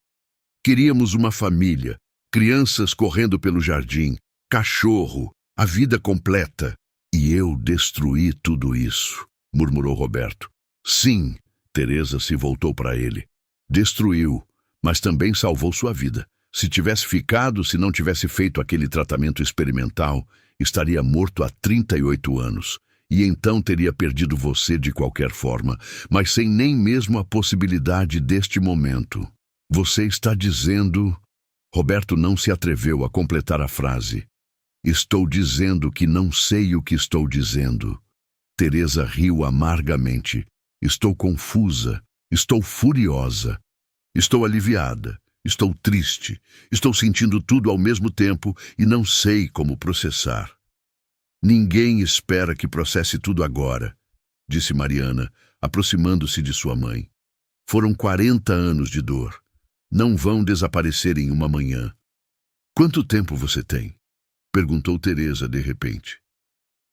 Queríamos uma família, crianças correndo pelo jardim, cachorro, a vida completa. E eu destruí tudo isso, murmurou Roberto. Sim, Teresa se voltou para ele. Destruiu, mas também salvou sua vida. Se tivesse ficado, se não tivesse feito aquele tratamento experimental, estaria morto há 38 anos. E então teria perdido você de qualquer forma, mas sem nem mesmo a possibilidade deste momento. Você está dizendo... Roberto não se atreveu a completar a frase. Estou dizendo que não sei o que estou dizendo. Teresa riu amargamente. Estou confusa. Estou furiosa. Estou aliviada. Estou triste. Estou sentindo tudo ao mesmo tempo e não sei como processar. Ninguém espera que processe tudo agora, disse Mariana, aproximando-se de sua mãe. Foram 40 anos de dor. Não vão desaparecer em uma manhã. Quanto tempo você tem? Perguntou Teresa de repente.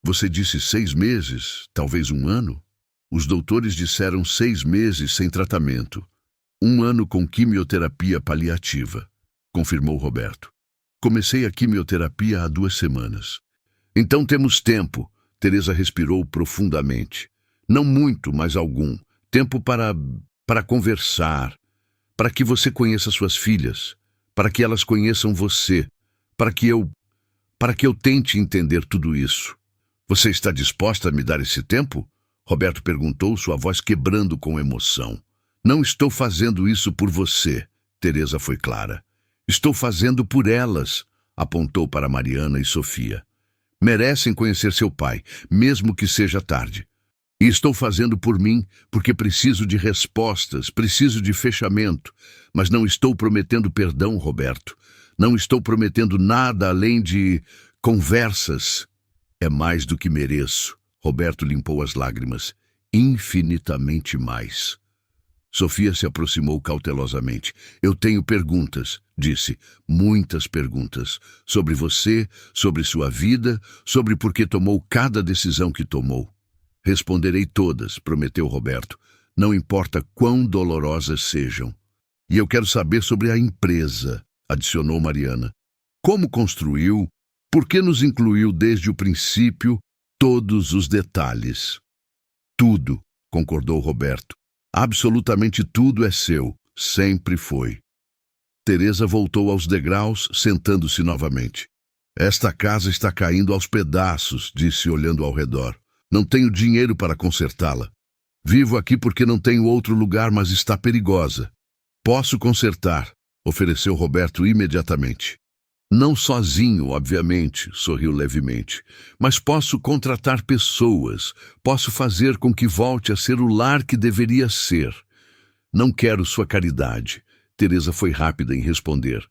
Você disse 6 meses, talvez 1 ano? Os doutores disseram 6 meses sem tratamento. 1 ano com quimioterapia paliativa, confirmou Roberto. Comecei a quimioterapia há 2 semanas. Então temos tempo, Teresa respirou profundamente. Não muito, mas algum. Tempo para conversar, para que você conheça suas filhas, para que elas conheçam você, para que eu tente entender tudo isso. Você está disposta a me dar esse tempo? Roberto perguntou, sua voz quebrando com emoção. Não estou fazendo isso por você, Teresa foi clara. Estou fazendo por elas, apontou para Mariana e Sofia. Merecem conhecer seu pai, mesmo que seja tarde. E estou fazendo por mim, porque preciso de respostas, preciso de fechamento. Mas não estou prometendo perdão, Roberto. Não estou prometendo nada além de conversas. É mais do que mereço. Roberto limpou as lágrimas. Infinitamente mais. Sofia se aproximou cautelosamente. Eu tenho perguntas, disse. Muitas perguntas. Sobre você, sobre sua vida, sobre por que tomou cada decisão que tomou. Responderei todas, prometeu Roberto. Não importa quão dolorosas sejam. E eu quero saber sobre a empresa, adicionou Mariana. Como construiu? Por que nos incluiu desde o princípio? Todos os detalhes. Tudo, concordou Roberto. Absolutamente tudo é seu. Sempre foi. Teresa voltou aos degraus, sentando-se novamente. Esta casa está caindo aos pedaços, disse olhando ao redor. Não tenho dinheiro para consertá-la. Vivo aqui porque não tenho outro lugar, mas está perigosa. Posso consertar, ofereceu Roberto imediatamente. Não sozinho, obviamente, sorriu levemente, mas posso contratar pessoas, posso fazer com que volte a ser o lar que deveria ser. Não quero sua caridade. Teresa foi rápida em responder.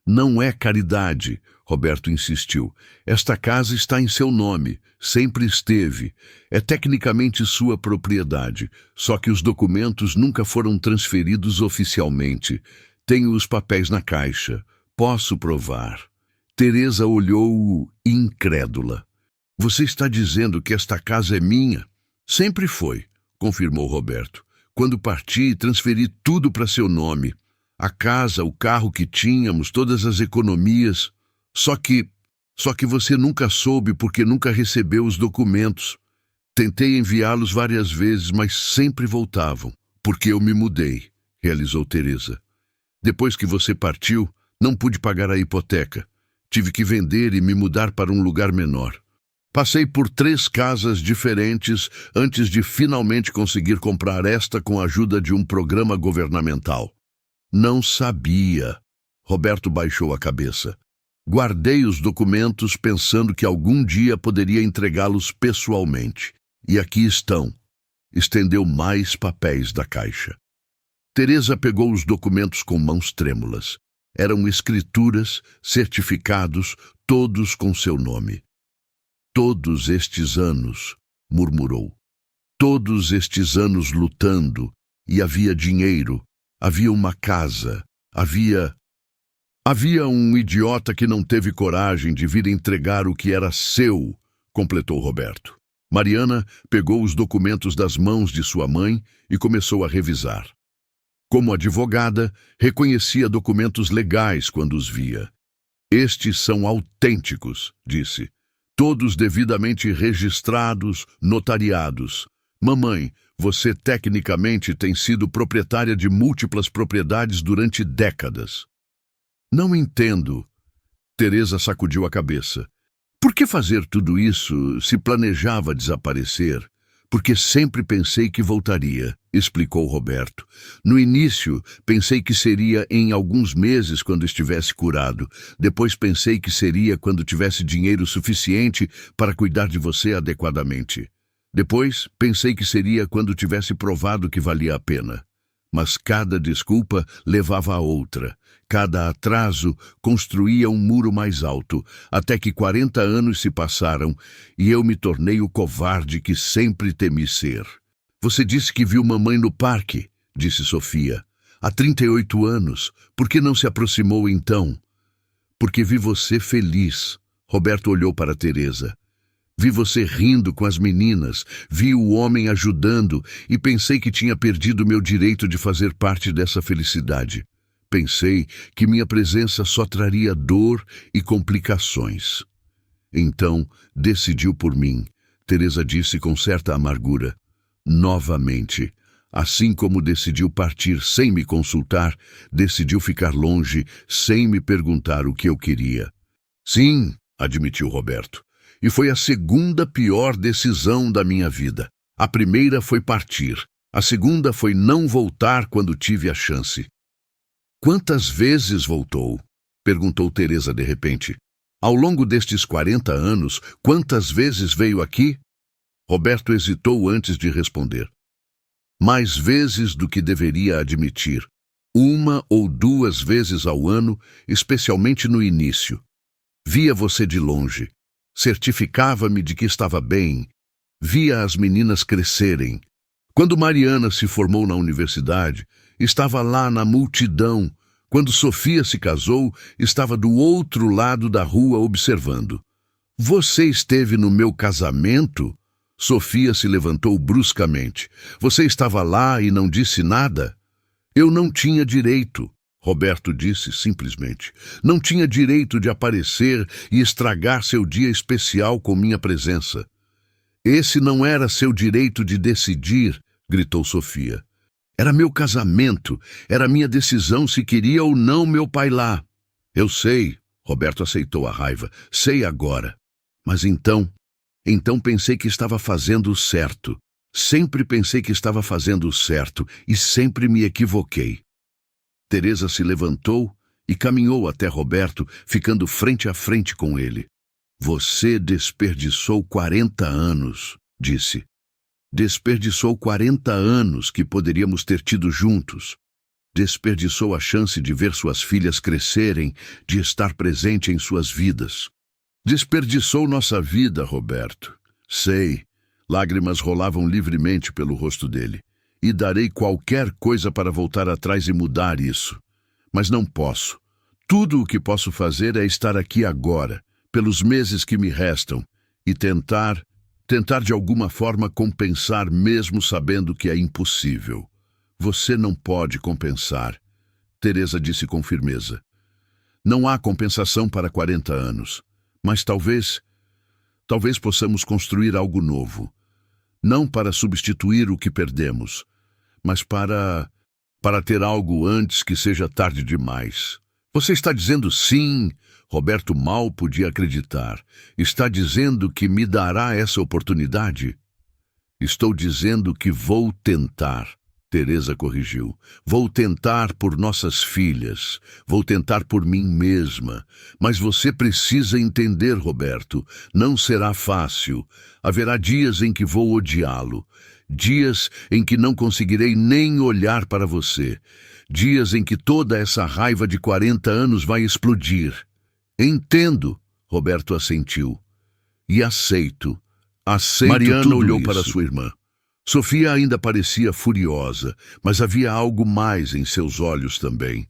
Não é caridade, Roberto insistiu. Esta casa está em seu nome, sempre esteve. É tecnicamente sua propriedade, só que os documentos nunca foram transferidos oficialmente. Tenho os papéis na caixa. Posso provar. Teresa olhou-o incrédula. Você está dizendo que esta casa é minha? Sempre foi, confirmou Roberto. Quando parti, transferi tudo para seu nome. A casa, o carro que tínhamos, todas as economias. Só que você nunca soube porque nunca recebeu os documentos. Tentei enviá-los várias vezes, mas sempre voltavam. Porque eu me mudei, realizou Teresa. Depois que você partiu, não pude pagar a hipoteca. Tive que vender e me mudar para um lugar menor. Passei por 3 casas diferentes antes de finalmente conseguir comprar esta com a ajuda de um programa governamental. Não sabia. Roberto baixou a cabeça. Guardei os documentos pensando que algum dia poderia entregá-los pessoalmente. E aqui estão. Estendeu mais papéis da caixa. Teresa pegou os documentos com mãos trêmulas. Eram escrituras, certificados, todos com seu nome. Todos estes anos, murmurou. Todos estes anos lutando, e havia dinheiro, havia uma casa, havia um idiota que não teve coragem de vir entregar o que era seu, completou Roberto. Mariana pegou os documentos das mãos de sua mãe e começou a revisar. Como advogada, reconhecia documentos legais quando os via. Estes são autênticos, disse. Todos devidamente registrados, notariados. Mamãe, você tecnicamente tem sido proprietária de múltiplas propriedades durante décadas. Não entendo. Teresa sacudiu a cabeça. Por que fazer tudo isso se planejava desaparecer? Porque sempre pensei que voltaria, explicou Roberto. No início, pensei que seria em alguns meses quando estivesse curado. Depois pensei que seria quando tivesse dinheiro suficiente para cuidar de você adequadamente. Depois, pensei que seria quando tivesse provado que valia a pena. Mas cada desculpa levava a outra. Cada atraso construía um muro mais alto, até que 40 anos se passaram e eu me tornei o covarde que sempre temi ser. Você disse que viu mamãe no parque, disse Sofia. Há 38 anos. Por que não se aproximou então? Porque vi você feliz. Roberto olhou para Teresa. Vi você rindo com as meninas, vi o homem ajudando e pensei que tinha perdido meu direito de fazer parte dessa felicidade. Pensei que minha presença só traria dor e complicações. Então, decidiu por mim, Teresa disse com certa amargura. Novamente, assim como decidiu partir sem me consultar, decidiu ficar longe sem me perguntar o que eu queria. Sim, admitiu Roberto. E foi a segunda pior decisão da minha vida. A primeira foi partir. A segunda foi não voltar quando tive a chance. Quantas vezes voltou? Perguntou Teresa de repente. Ao longo destes 40 anos, quantas vezes veio aqui? Roberto hesitou antes de responder. Mais vezes do que deveria admitir. 1 ou 2 vezes ao ano, especialmente no início. Via você de longe. certificava-me de que estava bem, via as meninas crescerem. Quando Mariana se formou na universidade, estava lá na multidão. Quando Sofia se casou, estava do outro lado da rua observando. Você esteve no meu casamento? Sofia se levantou bruscamente. Você estava lá e não disse nada? Eu não tinha direito, Roberto disse simplesmente. Não tinha direito de aparecer e estragar seu dia especial com minha presença. Esse não era seu direito de decidir, gritou Sofia. Era meu casamento, era minha decisão se queria ou não meu pai lá. Eu sei, Roberto aceitou a raiva, sei agora. Mas então pensei que estava fazendo o certo. Sempre pensei que estava fazendo o certo e sempre me equivoquei. Teresa se levantou e caminhou até Roberto, ficando frente a frente com ele. Você desperdiçou 40 anos, disse. Desperdiçou 40 anos que poderíamos ter tido juntos. Desperdiçou a chance de ver suas filhas crescerem, de estar presente em suas vidas. Desperdiçou nossa vida, Roberto. Sei. Lágrimas rolavam livremente pelo rosto dele. E darei qualquer coisa para voltar atrás e mudar isso. Mas não posso. Tudo o que posso fazer é estar aqui agora, pelos meses que me restam, e tentar de alguma forma compensar mesmo sabendo que é impossível. Você não pode compensar, Teresa disse com firmeza. Não há compensação para 40 anos. Mas talvez possamos construir algo novo. Não para substituir o que perdemos, mas para ter algo antes que seja tarde demais. Você está dizendo sim, Roberto mal podia acreditar. Está dizendo que me dará essa oportunidade? Estou dizendo que vou tentar. Teresa corrigiu. Vou tentar por nossas filhas. Vou tentar por mim mesma. Mas você precisa entender, Roberto. Não será fácil. Haverá dias em que vou odiá-lo. Dias em que não conseguirei nem olhar para você. Dias em que toda essa raiva de 40 anos vai explodir. Entendo, Roberto assentiu. E aceito. Mariana olhou para sua irmã. Sofia ainda parecia furiosa, mas havia algo mais em seus olhos também.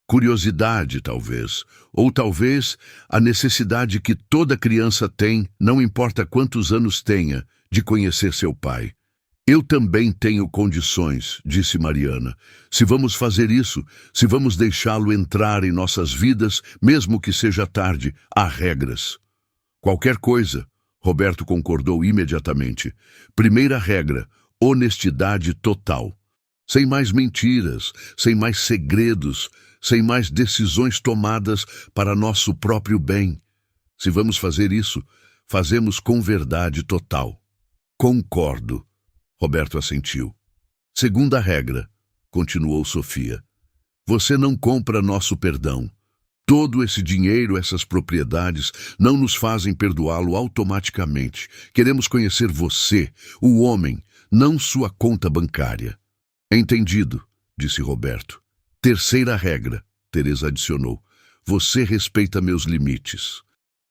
Curiosidade, talvez. Ou talvez a necessidade que toda criança tem, não importa quantos anos tenha, de conhecer seu pai. Eu também tenho condições, disse Mariana. Se vamos fazer isso, se vamos deixá-lo entrar em nossas vidas, mesmo que seja tarde, há regras. Qualquer coisa, Roberto concordou imediatamente. Primeira regra, honestidade total. Sem mais mentiras, sem mais segredos, sem mais decisões tomadas para nosso próprio bem. Se vamos fazer isso, fazemos com verdade total. Concordo, Roberto assentiu. Segunda regra, continuou Sofia. Você não compra nosso perdão. Todo esse dinheiro, essas propriedades, não nos fazem perdoá-lo automaticamente. Queremos conhecer você, o homem, não sua conta bancária. Entendido, disse Roberto. Terceira regra, Teresa adicionou. Você respeita meus limites.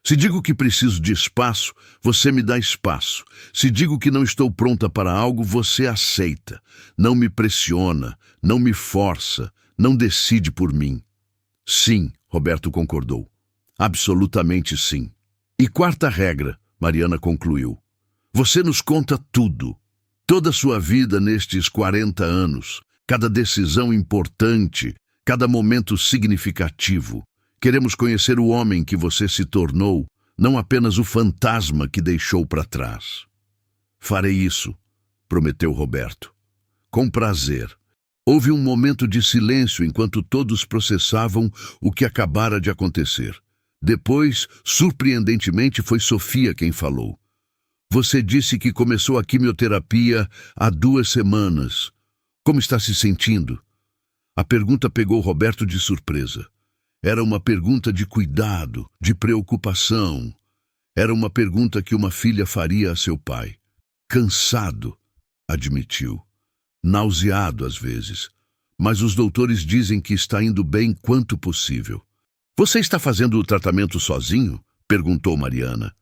Se digo que preciso de espaço, você me dá espaço. Se digo que não estou pronta para algo, você aceita. Não me pressiona, não me força, não decide por mim. Sim, Roberto concordou. Absolutamente sim. E quarta regra, Mariana concluiu. Você nos conta tudo. Toda a sua vida nestes 40 anos, cada decisão importante, cada momento significativo. Queremos conhecer o homem que você se tornou, não apenas o fantasma que deixou para trás. Farei isso, prometeu Roberto. Com prazer. Houve um momento de silêncio enquanto todos processavam o que acabara de acontecer. Depois, surpreendentemente, foi Sofia quem falou. Você disse que começou a quimioterapia há 2 semanas. Como está se sentindo? A pergunta pegou Roberto de surpresa. Era uma pergunta de cuidado, de preocupação. Era uma pergunta que uma filha faria a seu pai. Cansado, admitiu. Nauseado às vezes. Mas os doutores dizem que está indo bem quanto possível. Você está fazendo o tratamento sozinho? Perguntou Mariana.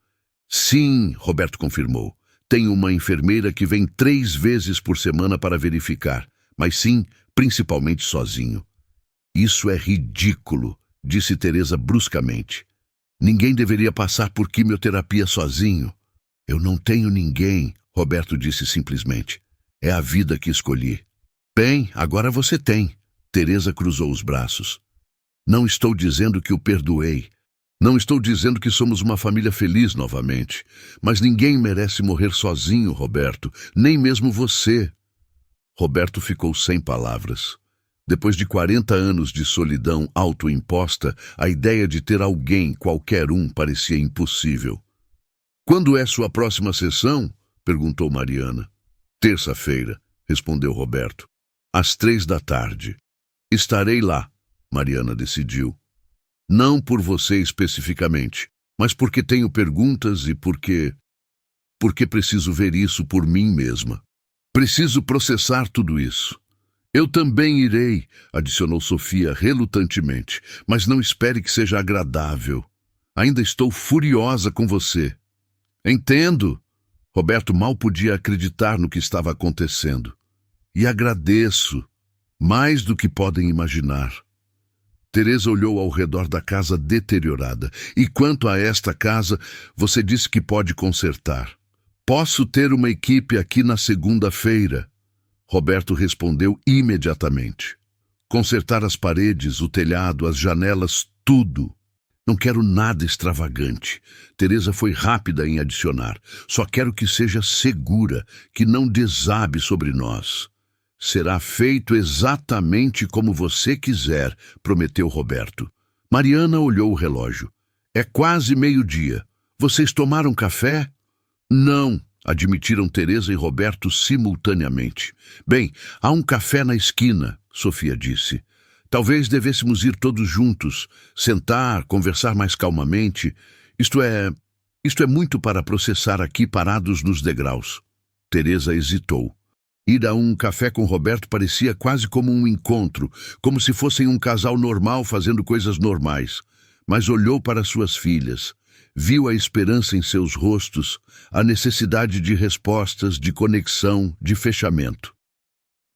Sim, Roberto confirmou. Tenho uma enfermeira que vem 3 vezes por semana para verificar, mas sim, principalmente sozinho. Isso é ridículo, disse Teresa bruscamente. Ninguém deveria passar por quimioterapia sozinho. Eu não tenho ninguém, Roberto disse simplesmente. É a vida que escolhi. Bem, agora você tem. Teresa cruzou os braços. Não estou dizendo que o perdoei. Não estou dizendo que somos uma família feliz novamente. Mas ninguém merece morrer sozinho, Roberto. Nem mesmo você. Roberto ficou sem palavras. Depois de 40 anos de solidão autoimposta, a ideia de ter alguém, qualquer um, parecia impossível. Quando é sua próxima sessão? Perguntou Mariana. Terça-feira, respondeu Roberto. Às 3 da tarde. Estarei lá, Mariana decidiu. Não por você especificamente, mas porque tenho perguntas e porque preciso ver isso por mim mesma. Preciso processar tudo isso. Eu também irei, adicionou Sofia relutantemente, mas não espere que seja agradável. Ainda estou furiosa com você. Entendo. Roberto mal podia acreditar no que estava acontecendo. E agradeço, mais do que podem imaginar. Teresa olhou ao redor da casa deteriorada. E quanto a esta casa, você disse que pode consertar. Posso ter uma equipe aqui na segunda-feira. Roberto respondeu imediatamente. Consertar as paredes, o telhado, as janelas, tudo. Não quero nada extravagante. Teresa foi rápida em adicionar. Só quero que seja segura, que não desabe sobre nós. Será feito exatamente como você quiser, prometeu Roberto. Mariana olhou o relógio. É quase meio-dia. Vocês tomaram café? Não, admitiram Teresa e Roberto simultaneamente. Bem, há um café na esquina, Sofia disse. Talvez devêssemos ir todos juntos, sentar, conversar mais calmamente. Isto é muito para processar aqui parados nos degraus. Teresa hesitou. Ir a um café com Roberto parecia quase como um encontro, como se fossem um casal normal fazendo coisas normais. Mas olhou para suas filhas. Viu a esperança em seus rostos, a necessidade de respostas, de conexão, de fechamento.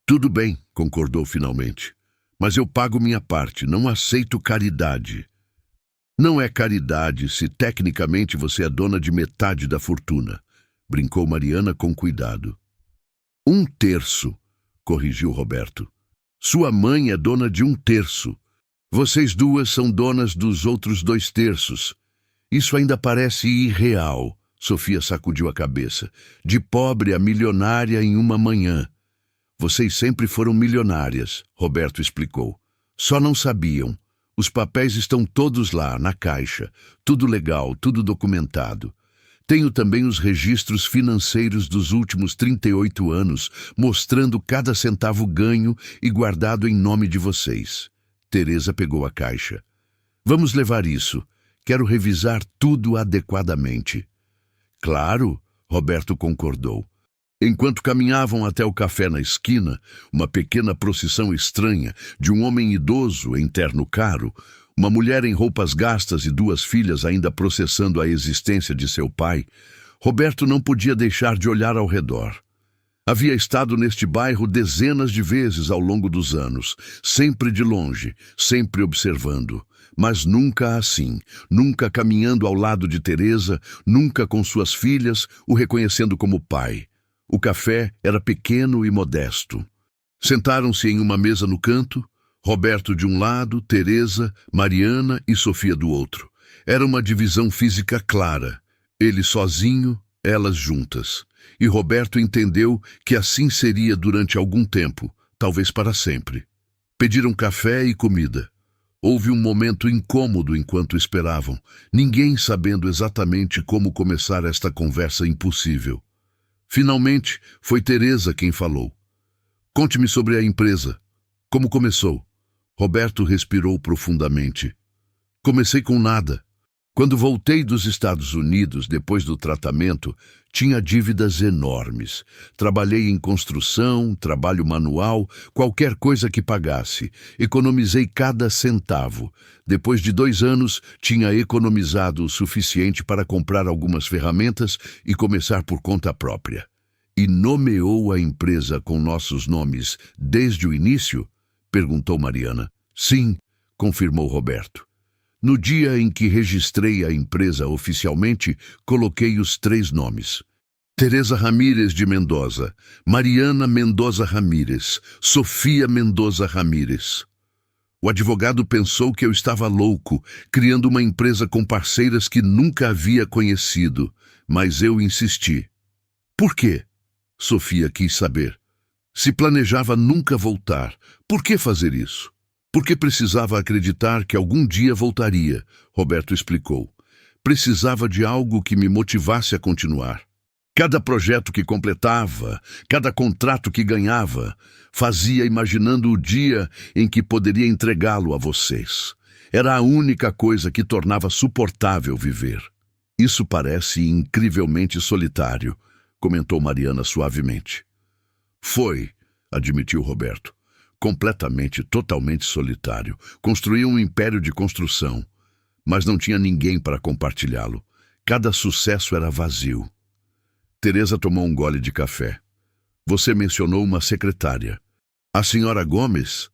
Tudo bem, concordou finalmente. Mas eu pago minha parte, não aceito caridade. Não é caridade se tecnicamente você é dona de metade da fortuna, brincou Mariana com cuidado. 1/3, corrigiu Roberto. Sua mãe é dona de 1/3. Vocês duas são donas dos outros 2/3. Isso ainda parece irreal, Sofia sacudiu a cabeça. De pobre a milionária em uma manhã. Vocês sempre foram milionárias, Roberto explicou. Só não sabiam. Os papéis estão todos lá, na caixa. Tudo legal, tudo documentado. Tenho também os registros financeiros dos últimos 38 anos, mostrando cada centavo ganho e guardado em nome de vocês. Teresa pegou a caixa. Vamos levar isso. Quero revisar tudo adequadamente. Claro, Roberto concordou. Enquanto caminhavam até o café na esquina, uma pequena procissão estranha de um homem idoso em terno caro, uma mulher em roupas gastas e 2 filhas ainda processando a existência de seu pai, Roberto não podia deixar de olhar ao redor. Havia estado neste bairro dezenas de vezes ao longo dos anos, sempre de longe, sempre observando, mas nunca assim, nunca caminhando ao lado de Teresa, nunca com suas filhas, o reconhecendo como pai. O café era pequeno e modesto. Sentaram-se em uma mesa no canto, Roberto de um lado, Teresa, Mariana e Sofia do outro. Era uma divisão física clara. Ele sozinho, elas juntas. E Roberto entendeu que assim seria durante algum tempo, talvez para sempre. Pediram café e comida. Houve um momento incômodo enquanto esperavam, ninguém sabendo exatamente como começar esta conversa impossível. Finalmente, foi Teresa quem falou. Conte-me sobre a empresa. Como começou? Roberto respirou profundamente. Comecei com nada. Quando voltei dos Estados Unidos, depois do tratamento, tinha dívidas enormes. Trabalhei em construção, trabalho manual, qualquer coisa que pagasse. Economizei cada centavo. Depois de 2 anos, tinha economizado o suficiente para comprar algumas ferramentas e começar por conta própria. E nomeou a empresa com nossos nomes desde o início? Perguntou Mariana. Sim, confirmou Roberto. No dia em que registrei a empresa oficialmente, coloquei os 3 nomes. Teresa Ramírez de Mendoza, Mariana Mendoza Ramírez, Sofia Mendoza Ramírez. O advogado pensou que eu estava louco, criando uma empresa com parceiras que nunca havia conhecido, mas eu insisti. Por quê? Sofia quis saber. Se planejava nunca voltar, por que fazer isso? Porque precisava acreditar que algum dia voltaria, Roberto explicou. Precisava de algo que me motivasse a continuar. Cada projeto que completava, cada contrato que ganhava, fazia imaginando o dia em que poderia entregá-lo a vocês. Era a única coisa que tornava suportável viver. Isso parece incrivelmente solitário, comentou Mariana suavemente. Foi, admitiu Roberto. Completamente, totalmente solitário. Construía um império de construção, mas não tinha ninguém para compartilhá-lo. Cada sucesso era vazio. Teresa tomou um gole de café. Você mencionou uma secretária. A senhora Gomes?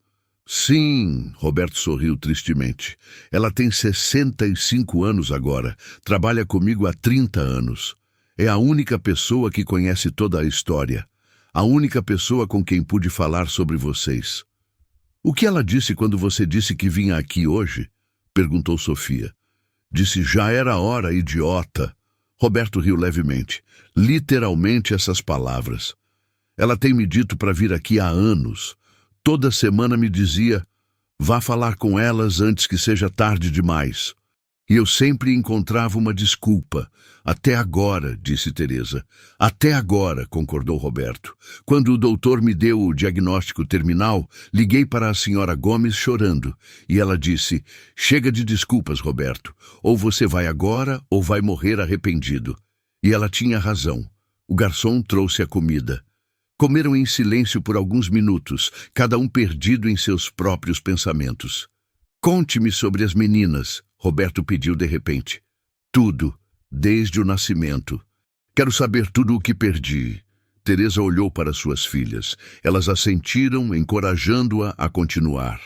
Sim, Roberto sorriu tristemente. Ela tem 65 anos agora. Trabalha comigo há 30 anos. É a única pessoa que conhece toda a história. A única pessoa com quem pude falar sobre vocês. O que ela disse quando você disse que vinha aqui hoje? Perguntou Sofia. Disse, já era hora, idiota. Roberto riu levemente. Literalmente essas palavras. Ela tem me dito para vir aqui há anos. Toda semana me dizia, vá falar com elas antes que seja tarde demais. E eu sempre encontrava uma desculpa. Até agora, disse Teresa. Até agora, concordou Roberto. Quando o doutor me deu o diagnóstico terminal, liguei para a senhora Gomes chorando. E ela disse, chega de desculpas, Roberto. Ou você vai agora, ou vai morrer arrependido. E ela tinha razão. O garçom trouxe a comida. Comeram em silêncio por alguns minutos, cada um perdido em seus próprios pensamentos. Conte-me sobre as meninas, Roberto pediu de repente. Tudo, desde o nascimento. Quero saber tudo o que perdi. Teresa olhou para suas filhas. Elas assentiram, encorajando-a a continuar.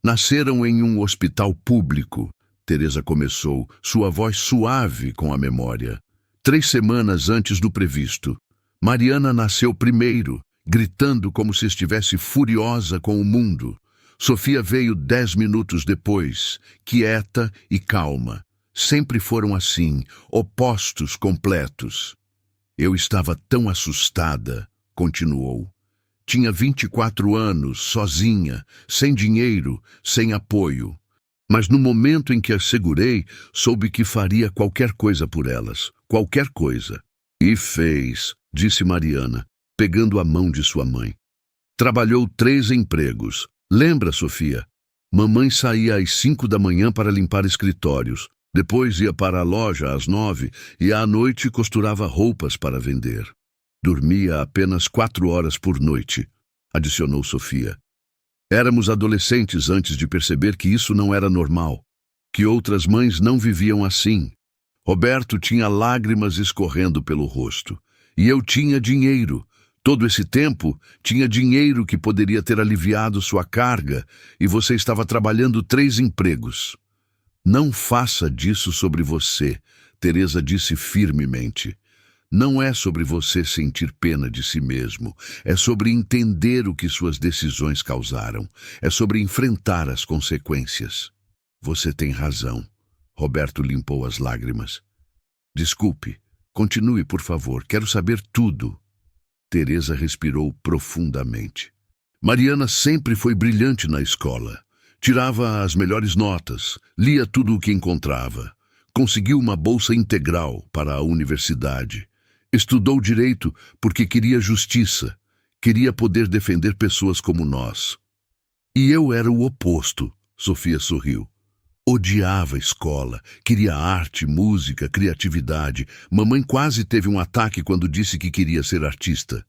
Nasceram em um hospital público. Teresa começou, sua voz suave com a memória. 3 semanas antes do previsto. Mariana nasceu primeiro, gritando como se estivesse furiosa com o mundo. Sofia veio 10 minutos depois, quieta e calma. Sempre foram assim, opostos completos. Eu estava tão assustada, continuou. Tinha 24 anos, sozinha, sem dinheiro, sem apoio. Mas no momento em que as segurei, soube que faria qualquer coisa por elas, qualquer coisa. E fez, disse Mariana, pegando a mão de sua mãe. Trabalhou 3 empregos. Lembra, Sofia? Mamãe saía às 5 da manhã para limpar escritórios. Depois ia para a loja às 9 e à noite costurava roupas para vender. Dormia apenas 4 horas por noite, adicionou Sofia. Éramos adolescentes antes de perceber que isso não era normal, que outras mães não viviam assim. Roberto tinha lágrimas escorrendo pelo rosto. E eu tinha dinheiro. Todo esse tempo, tinha dinheiro que poderia ter aliviado sua carga e você estava trabalhando 3 empregos. Não faça disso sobre você, Teresa disse firmemente. Não é sobre você sentir pena de si mesmo. É sobre entender o que suas decisões causaram. É sobre enfrentar as consequências. Você tem razão. Roberto limpou as lágrimas. Desculpe. Continue, por favor. Quero saber tudo. Teresa respirou profundamente. Mariana sempre foi brilhante na escola. Tirava as melhores notas, lia tudo o que encontrava. Conseguiu uma bolsa integral para a universidade. Estudou direito porque queria justiça. Queria poder defender pessoas como nós. E eu era o oposto, Sofia sorriu. Odiava a escola, queria arte, música, criatividade. Mamãe quase teve um ataque quando disse que queria ser artista.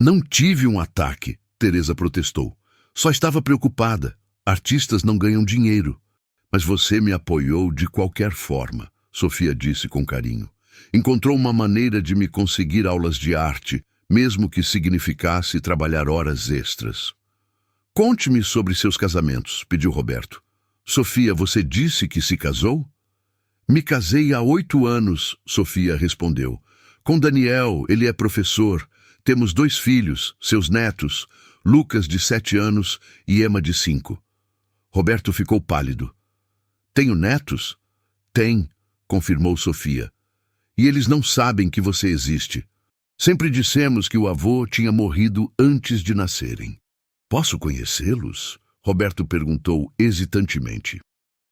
Não tive um ataque, Teresa protestou. Só estava preocupada. Artistas não ganham dinheiro. Mas você me apoiou de qualquer forma, Sofia disse com carinho. Encontrou uma maneira de me conseguir aulas de arte, mesmo que significasse trabalhar horas extras. Conte-me sobre seus casamentos, pediu Roberto. Sofia, você disse que se casou? Me casei há 8 anos, Sofia respondeu. Com Daniel, ele é professor. Temos 2 filhos, seus netos, Lucas, de 7 anos, e Emma, de 5. Roberto ficou pálido. Tenho netos? Tem, confirmou Sofia. E eles não sabem que você existe. Sempre dissemos que o avô tinha morrido antes de nascerem. Posso conhecê-los? Roberto perguntou hesitantemente.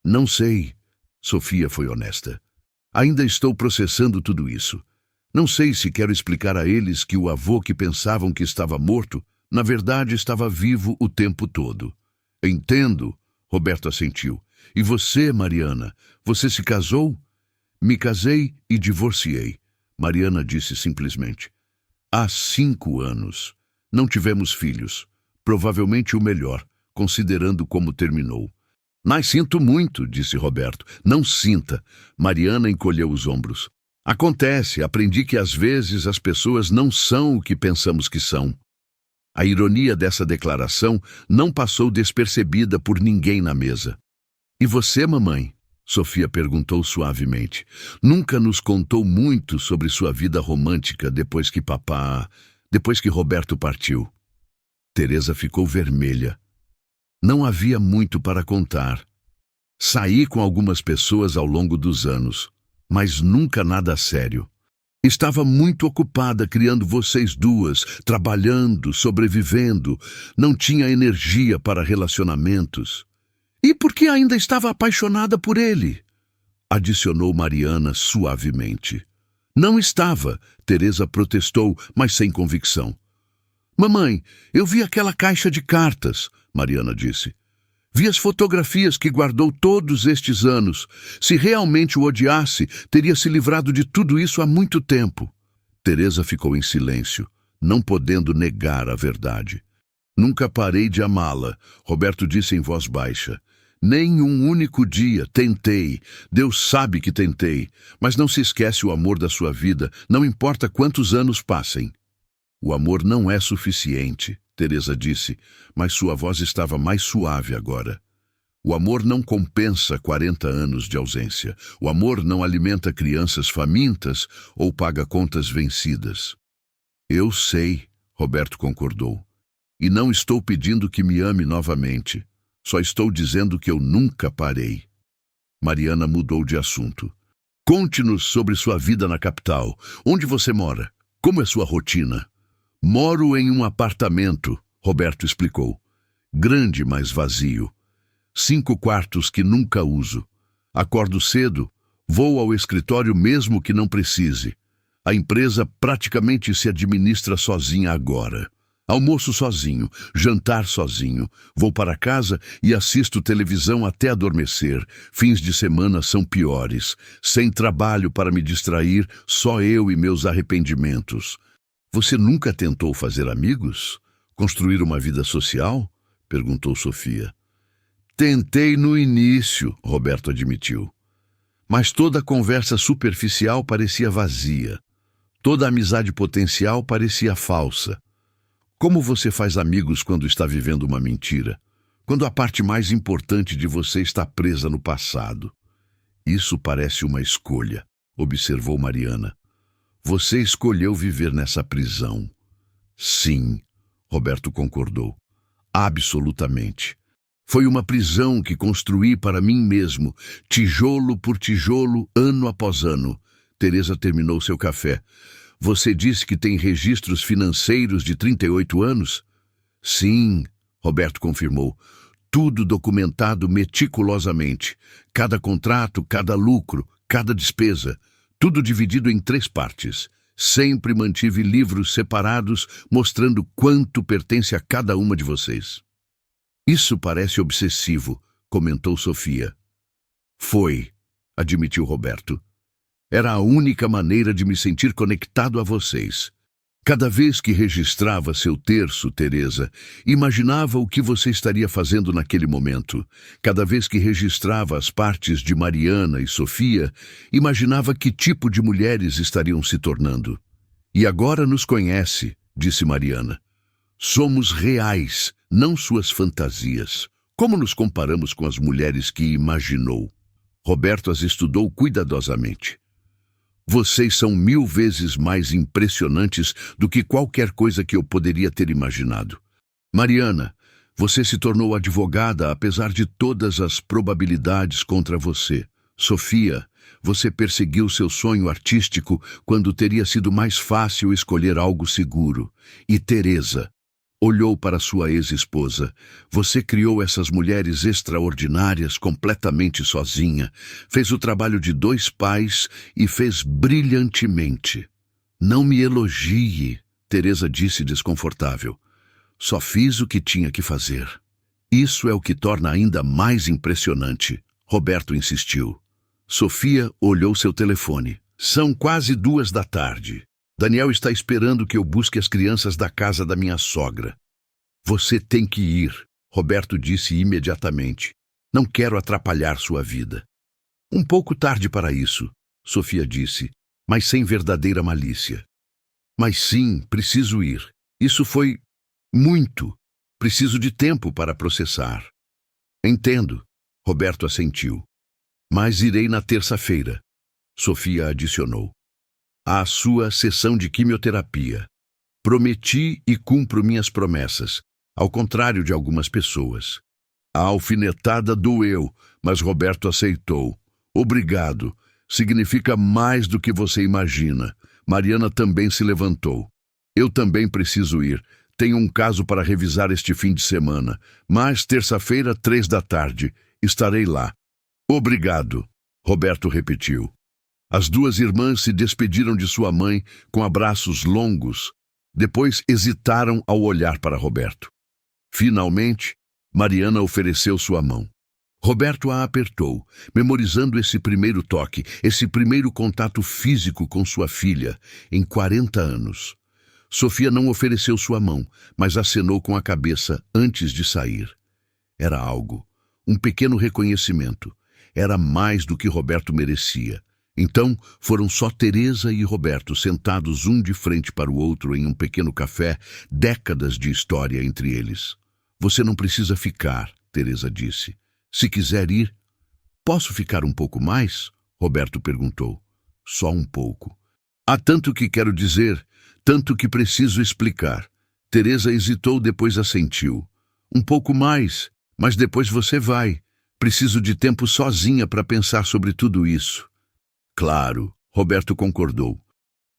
Não sei, Sofia foi honesta. Ainda estou processando tudo isso. Não sei se quero explicar a eles que o avô que pensavam que estava morto, na verdade estava vivo o tempo todo. Entendo, Roberto assentiu. E você, Mariana, você se casou? Me casei e divorciei, Mariana disse simplesmente. Há 5 anos. Não tivemos filhos. Provavelmente o melhor, considerando como terminou. Mas sinto muito, disse Roberto. Não sinta. Mariana encolheu os ombros. Acontece, aprendi que às vezes as pessoas não são o que pensamos que são. A ironia dessa declaração não passou despercebida por ninguém na mesa. E você, mamãe? Sofia perguntou suavemente. Nunca nos contou muito sobre sua vida romântica depois que Roberto partiu. Teresa ficou vermelha. Não havia muito para contar. Saí com algumas pessoas ao longo dos anos, mas nunca nada sério. Estava muito ocupada criando vocês duas, trabalhando, sobrevivendo. Não tinha energia para relacionamentos. E por que ainda estava apaixonada por ele? Adicionou Mariana suavemente. Não estava, Teresa protestou, mas sem convicção. Mamãe, eu vi aquela caixa de cartas, Mariana disse. Vi as fotografias que guardou todos estes anos. Se realmente o odiasse, teria se livrado de tudo isso há muito tempo. Teresa ficou em silêncio, não podendo negar a verdade. Nunca parei de amá-la, Roberto disse em voz baixa. Nem um único dia tentei, Deus sabe que tentei, mas não se esquece o amor da sua vida, não importa quantos anos passem. O amor não é suficiente, Teresa disse, mas sua voz estava mais suave agora. O amor não compensa 40 anos de ausência. O amor não alimenta crianças famintas ou paga contas vencidas. Eu sei, Roberto concordou. E não estou pedindo que me ame novamente. Só estou dizendo que eu nunca parei. Mariana mudou de assunto. Conte-nos sobre sua vida na capital. Onde você mora? Como é sua rotina? Moro em um apartamento, Roberto explicou. Grande, mas vazio. 5 quartos que nunca uso. Acordo cedo, vou ao escritório mesmo que não precise. A empresa praticamente se administra sozinha agora. Almoço sozinho, jantar sozinho, vou para casa e assisto televisão até adormecer. Fins de semana são piores. Sem trabalho para me distrair, só eu e meus arrependimentos. Você nunca tentou fazer amigos? Construir uma vida social? Perguntou Sofia. Tentei no início, Roberto admitiu. Mas toda conversa superficial parecia vazia. Toda amizade potencial parecia falsa. Como você faz amigos quando está vivendo uma mentira? Quando a parte mais importante de você está presa no passado? Isso parece uma escolha, observou Mariana. Você escolheu viver nessa prisão. Sim, Roberto concordou. Absolutamente. Foi uma prisão que construí para mim mesmo, tijolo por tijolo, ano após ano. Teresa terminou seu café. Você disse que tem registros financeiros de 38 anos? Sim, Roberto confirmou. Tudo documentado meticulosamente. Cada contrato, cada lucro, cada despesa. Tudo dividido em 3 partes. Sempre mantive livros separados mostrando quanto pertence a cada uma de vocês. Isso parece obsessivo, comentou Sofia. Foi, admitiu Roberto. Era a única maneira de me sentir conectado a vocês. Cada vez que registrava seu terço, Teresa, imaginava o que você estaria fazendo naquele momento. Cada vez que registrava as partes de Mariana e Sofia, imaginava que tipo de mulheres estariam se tornando. E agora nos conhece, disse Mariana. Somos reais, não suas fantasias. Como nos comparamos com as mulheres que imaginou? Roberto as estudou cuidadosamente. Vocês são 1000 vezes mais impressionantes do que qualquer coisa que eu poderia ter imaginado. Mariana, você se tornou advogada apesar de todas as probabilidades contra você. Sofia, você perseguiu seu sonho artístico quando teria sido mais fácil escolher algo seguro. E Teresa olhou para sua ex-esposa. Você criou essas mulheres extraordinárias completamente sozinha, fez o trabalho de 2 pais e fez brilhantemente. Não me elogie, Teresa disse desconfortável. Só fiz o que tinha que fazer. Isso é o que torna ainda mais impressionante, Roberto insistiu. Sofia olhou seu telefone. São quase 2 da tarde. Daniel está esperando que eu busque as crianças da casa da minha sogra. Você tem que ir, Roberto disse imediatamente. Não quero atrapalhar sua vida. Um pouco tarde para isso, Sofia disse, mas sem verdadeira malícia. Mas sim, preciso ir. Isso foi muito. Preciso de tempo para processar. Entendo, Roberto assentiu. Mas irei na terça-feira, Sofia adicionou. À sua sessão de quimioterapia. Prometi e cumpro minhas promessas, ao contrário de algumas pessoas. A alfinetada doeu, mas Roberto aceitou. Obrigado. Significa mais do que você imagina. Mariana também se levantou. Eu também preciso ir. Tenho um caso para revisar este fim de semana, mas terça-feira, 3 da tarde, estarei lá. Obrigado, Roberto repetiu. As 2 irmãs se despediram de sua mãe com abraços longos. Depois hesitaram ao olhar para Roberto. Finalmente, Mariana ofereceu sua mão. Roberto a apertou, memorizando esse primeiro toque, esse primeiro contato físico com sua filha, em 40 anos. Sofia não ofereceu sua mão, mas acenou com a cabeça antes de sair. Era algo, um pequeno reconhecimento. Era mais do que Roberto merecia. Então, foram só Teresa e Roberto sentados um de frente para o outro em um pequeno café, décadas de história entre eles. Você não precisa ficar, Teresa disse. Se quiser ir. Posso ficar um pouco mais? Roberto perguntou. Só um pouco. Há tanto que quero dizer, tanto que preciso explicar. Teresa hesitou, depois assentiu. Um pouco mais, mas depois você vai. Preciso de tempo sozinha para pensar sobre tudo isso. Claro, Roberto concordou.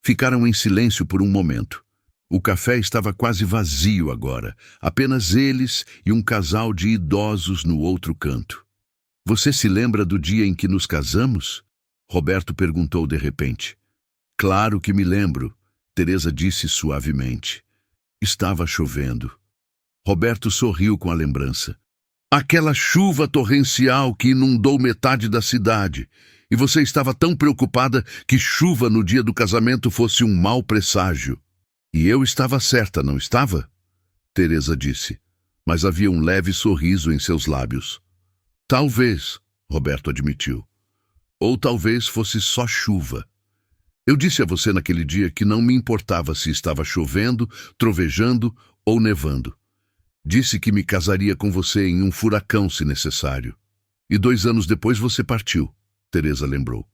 Ficaram em silêncio por um momento. O café estava quase vazio agora, apenas eles e um casal de idosos no outro canto. Você se lembra do dia em que nos casamos? Roberto perguntou de repente. Claro que me lembro, Teresa disse suavemente. Estava chovendo. Roberto sorriu com a lembrança. Aquela chuva torrencial que inundou metade da cidade. E você estava tão preocupada que chuva no dia do casamento fosse um mau presságio. E eu estava certa, não estava? Teresa disse, mas havia um leve sorriso em seus lábios. Talvez, Roberto admitiu. Ou talvez fosse só chuva. Eu disse a você naquele dia que não me importava se estava chovendo, trovejando ou nevando. Disse que me casaria com você em um furacão se necessário. E 2 anos depois você partiu, Teresa lembrou.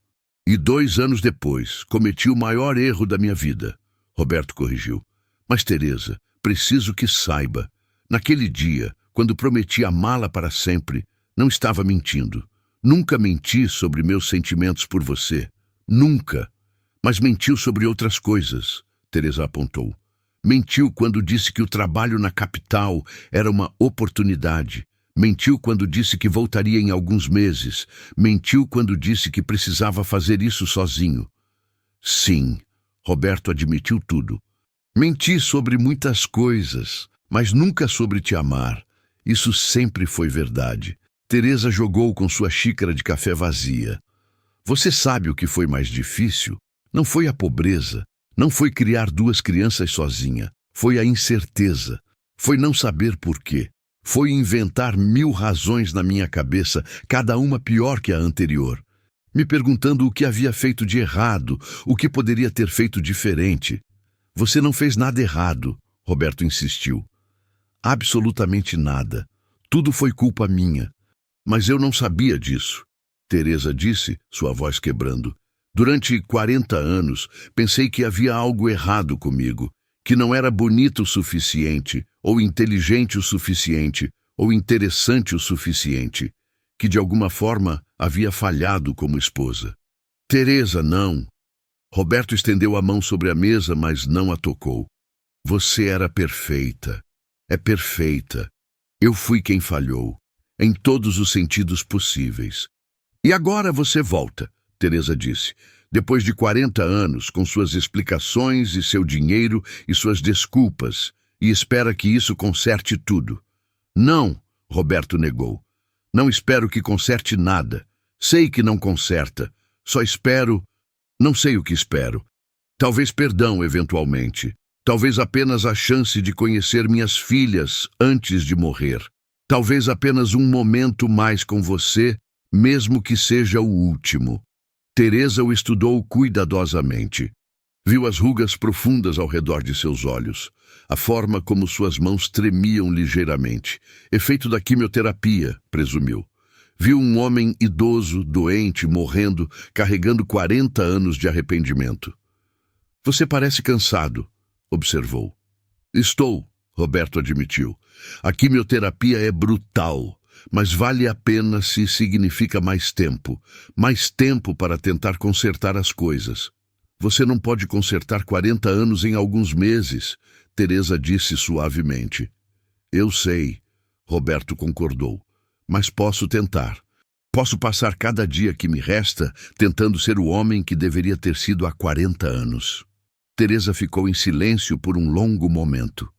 E 2 anos depois cometi o maior erro da minha vida, Roberto corrigiu. Mas Teresa, preciso que saiba. Naquele dia, quando prometi amá-la para sempre, não estava mentindo. Nunca menti sobre meus sentimentos por você. Nunca. Mas mentiu sobre outras coisas, Teresa apontou. Mentiu quando disse que o trabalho na capital era uma oportunidade. Mentiu quando disse que voltaria em alguns meses. Mentiu quando disse que precisava fazer isso sozinho. Sim, Roberto admitiu tudo. Menti sobre muitas coisas, mas nunca sobre te amar. Isso sempre foi verdade. Teresa jogou com sua xícara de café vazia. Você sabe o que foi mais difícil? Não foi a pobreza, não foi criar 2 crianças sozinha, foi a incerteza, foi não saber por quê. Foi inventar 1000 razões na minha cabeça, cada uma pior que a anterior. Me perguntando o que havia feito de errado, o que poderia ter feito diferente. Você não fez nada errado, Roberto insistiu. Absolutamente nada. Tudo foi culpa minha. Mas eu não sabia disso. Teresa disse, sua voz quebrando. Durante 40 anos, pensei que havia algo errado comigo, que não era bonito o suficiente, ou inteligente o suficiente, ou interessante o suficiente, que de alguma forma havia falhado como esposa. Teresa, não. Roberto estendeu a mão sobre a mesa, mas não a tocou. Você era perfeita. É perfeita. Eu fui quem falhou, em todos os sentidos possíveis. E agora você volta, Teresa disse, depois de 40 anos, com suas explicações e seu dinheiro e suas desculpas, e espera que isso conserte tudo. Não, Roberto negou. Não espero que conserte nada. Sei que não conserta. Só espero... Não sei o que espero. Talvez perdão, eventualmente. Talvez apenas a chance de conhecer minhas filhas antes de morrer. Talvez apenas um momento mais com você, mesmo que seja o último. Teresa o estudou cuidadosamente. Viu as rugas profundas ao redor de seus olhos, a forma como suas mãos tremiam ligeiramente. Efeito da quimioterapia, presumiu. Viu um homem idoso, doente, morrendo, carregando 40 anos de arrependimento. Você parece cansado, observou. Estou, Roberto admitiu. A quimioterapia é brutal, mas vale a pena se significa mais tempo para tentar consertar as coisas. Você não pode consertar 40 anos em alguns meses, Teresa disse suavemente. Eu sei, Roberto concordou, mas posso tentar. Posso passar cada dia que me resta tentando ser o homem que deveria ter sido há 40 anos. Teresa ficou em silêncio por um longo momento.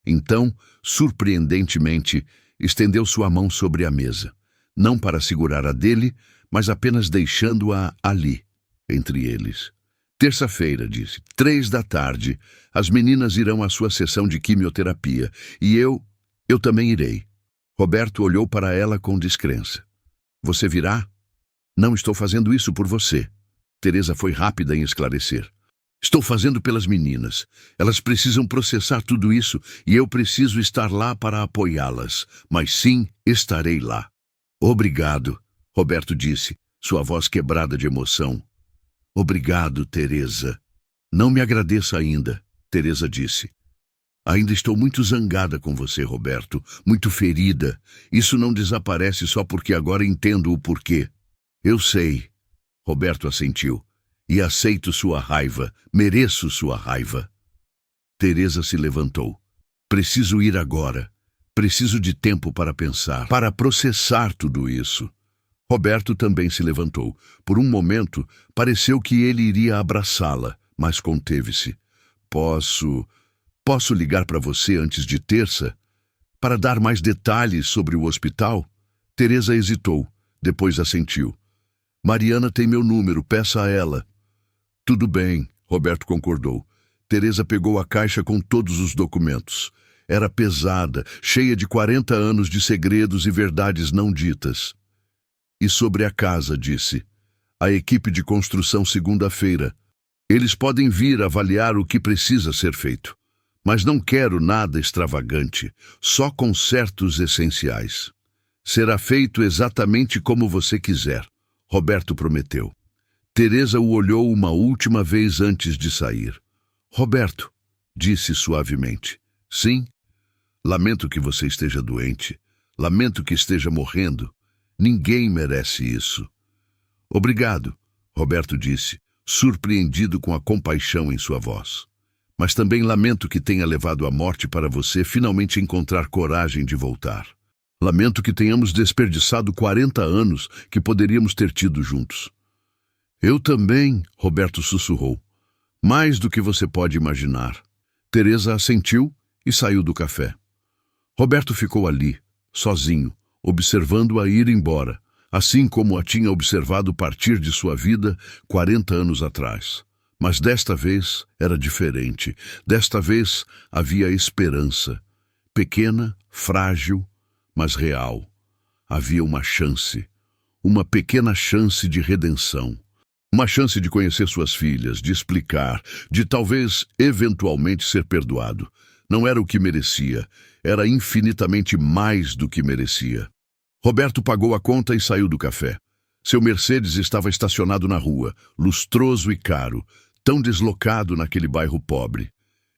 Então, surpreendentemente, estendeu sua mão sobre a mesa, não para segurar a dele, mas apenas deixando-a ali, entre eles. Terça-feira, disse, 15h, as meninas irão à sua sessão de quimioterapia, e eu também irei. Roberto olhou para ela com descrença. Você virá? Não estou fazendo isso por você. Teresa foi rápida em esclarecer. Estou fazendo pelas meninas. Elas precisam processar tudo isso e eu preciso estar lá para apoiá-las. Mas sim, estarei lá. Obrigado, Roberto disse, sua voz quebrada de emoção. Obrigado, Teresa. Não me agradeça ainda, Teresa disse. Ainda estou muito zangada com você, Roberto, muito ferida. Isso não desaparece só porque agora entendo o porquê. Eu sei, Roberto assentiu. E aceito sua raiva, mereço sua raiva. Teresa se levantou. Preciso ir agora. Preciso de tempo para pensar, para processar tudo isso. Roberto também se levantou. Por um momento, pareceu que ele iria abraçá-la, mas conteve-se. Posso ligar para você antes de terça? Para dar mais detalhes sobre o hospital? Teresa hesitou, depois assentiu. Mariana tem meu número, peça a ela. Tudo bem, Roberto concordou. Teresa pegou a caixa com todos os documentos. Era pesada, cheia de 40 anos de segredos e verdades não ditas. E sobre a casa, disse. A equipe de construção segunda-feira. Eles podem vir avaliar o que precisa ser feito. Mas não quero nada extravagante, só consertos essenciais. Será feito exatamente como você quiser, Roberto prometeu. Teresa o olhou uma última vez antes de sair. Roberto, disse suavemente. Sim? Lamento que você esteja doente. Lamento que esteja morrendo. Ninguém merece isso. Obrigado, Roberto disse, surpreendido com a compaixão em sua voz. Mas também lamento que tenha levado a morte para você finalmente encontrar coragem de voltar. Lamento que tenhamos desperdiçado 40 anos que poderíamos ter tido juntos. Eu também, Roberto sussurrou. Mais do que você pode imaginar. Teresa assentiu e saiu do café. Roberto ficou ali, sozinho, observando-a ir embora, assim como a tinha observado partir de sua vida 40 anos atrás. Mas desta vez era diferente. Desta vez havia esperança. Pequena, frágil, mas real. Havia uma chance. Uma pequena chance de redenção. Uma chance de conhecer suas filhas, de explicar, de talvez, eventualmente, ser perdoado. Não era o que merecia, era infinitamente mais do que merecia. Roberto pagou a conta e saiu do café. Seu Mercedes estava estacionado na rua, lustroso e caro, tão deslocado naquele bairro pobre.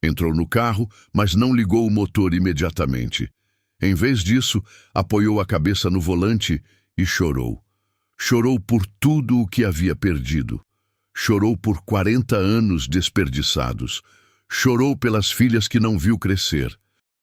Entrou no carro, mas não ligou o motor imediatamente. Em vez disso, apoiou a cabeça no volante e chorou. Chorou por tudo o que havia perdido. Chorou por 40 anos desperdiçados. Chorou pelas filhas que não viu crescer.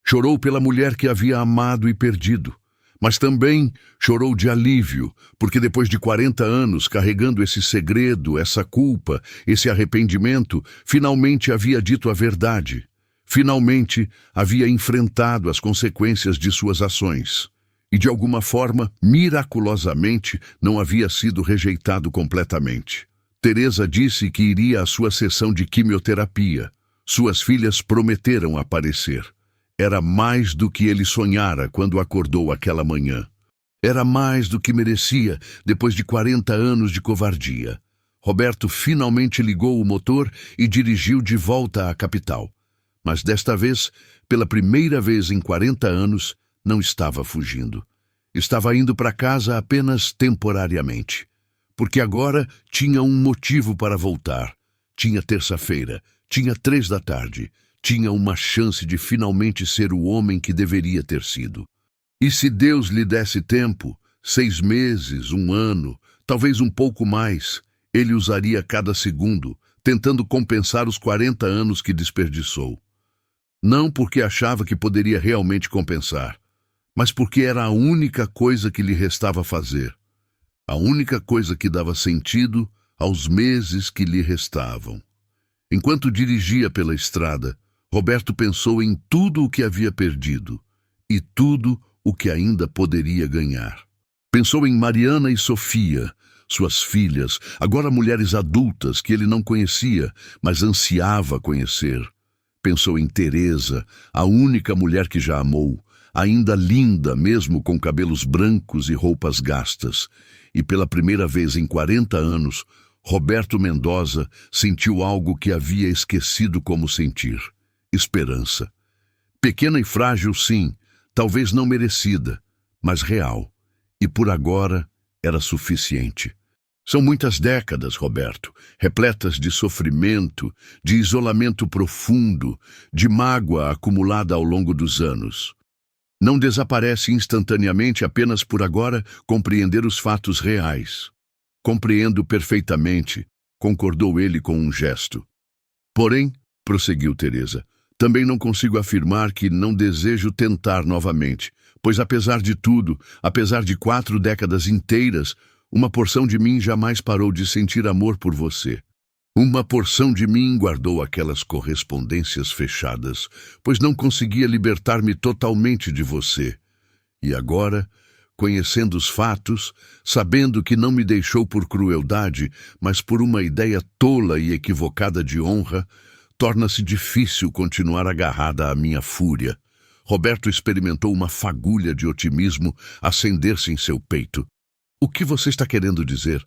Chorou pela mulher que havia amado e perdido. Mas também chorou de alívio, porque depois de 40 anos carregando esse segredo, essa culpa, esse arrependimento, finalmente havia dito a verdade. Finalmente havia enfrentado as consequências de suas ações. E de alguma forma, miraculosamente, não havia sido rejeitado completamente. Teresa disse que iria à sua sessão de quimioterapia. Suas filhas prometeram aparecer. Era mais do que ele sonhara quando acordou aquela manhã. Era mais do que merecia depois de 40 anos de covardia. Roberto finalmente ligou o motor e dirigiu de volta à capital. Mas desta vez, pela primeira vez em 40 anos, não estava fugindo. Estava indo para casa apenas temporariamente. Porque agora tinha um motivo para voltar. Tinha terça-feira, tinha 3 da tarde. Tinha uma chance de finalmente ser o homem que deveria ter sido. E se Deus lhe desse tempo, 6 meses, 1 ano, talvez um pouco mais, ele usaria cada segundo, tentando compensar os 40 anos que desperdiçou. Não porque achava que poderia realmente compensar, mas porque era a única coisa que lhe restava fazer. A única coisa que dava sentido aos meses que lhe restavam. Enquanto dirigia pela estrada, Roberto pensou em tudo o que havia perdido e tudo o que ainda poderia ganhar. Pensou em Mariana e Sofia, suas filhas, agora mulheres adultas que ele não conhecia, mas ansiava conhecer. Pensou em Teresa, a única mulher que já amou, ainda linda mesmo com cabelos brancos e roupas gastas. E pela primeira vez em 40 anos, Roberto Mendoza sentiu algo que havia esquecido como sentir. Esperança. Pequena e frágil, sim, talvez não merecida, mas real. E por agora era suficiente. São muitas décadas, Roberto, repletas de sofrimento, de isolamento profundo, de mágoa acumulada ao longo dos anos. Não desaparece instantaneamente apenas por agora compreender os fatos reais. Compreendo perfeitamente, concordou ele com um gesto. Porém, prosseguiu Teresa, também não consigo afirmar que não desejo tentar novamente, pois apesar de tudo, apesar de 4 décadas inteiras, uma porção de mim jamais parou de sentir amor por você. Uma porção de mim guardou aquelas correspondências fechadas, pois não conseguia libertar-me totalmente de você. E agora, conhecendo os fatos, sabendo que não me deixou por crueldade, mas por uma ideia tola e equivocada de honra, torna-se difícil continuar agarrada à minha fúria. Roberto experimentou uma fagulha de otimismo acender-se em seu peito. O que você está querendo dizer?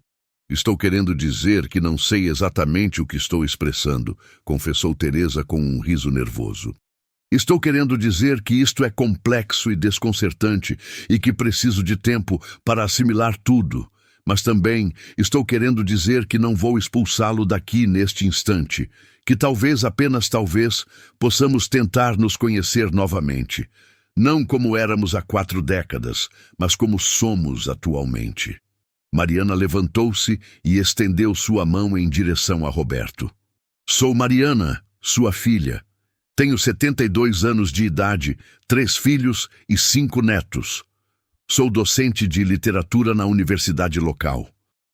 Estou querendo dizer que não sei exatamente o que estou expressando, confessou Teresa com um riso nervoso. Estou querendo dizer que isto é complexo e desconcertante e que preciso de tempo para assimilar tudo. Mas também estou querendo dizer que não vou expulsá-lo daqui neste instante, que talvez, apenas talvez, possamos tentar nos conhecer novamente. Não como éramos há 4 décadas, mas como somos atualmente. Mariana levantou-se e estendeu sua mão em direção a Roberto. Sou Mariana, sua filha. Tenho 72 anos de idade, 3 filhos e 5 netos. Sou docente de literatura na universidade local.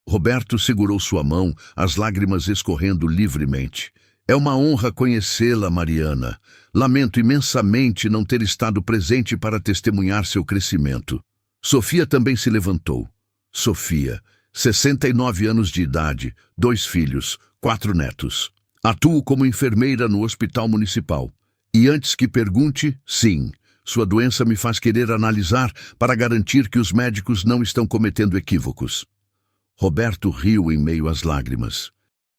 Roberto segurou sua mão, as lágrimas escorrendo livremente. É uma honra conhecê-la, Mariana. Lamento imensamente não ter estado presente para testemunhar seu crescimento. Sofia também se levantou. Sofia, 69 anos de idade, 2 filhos, 4 netos. Atuo como enfermeira no hospital municipal. E antes que pergunte, sim, sua doença me faz querer analisar para garantir que os médicos não estão cometendo equívocos. Roberto riu em meio às lágrimas.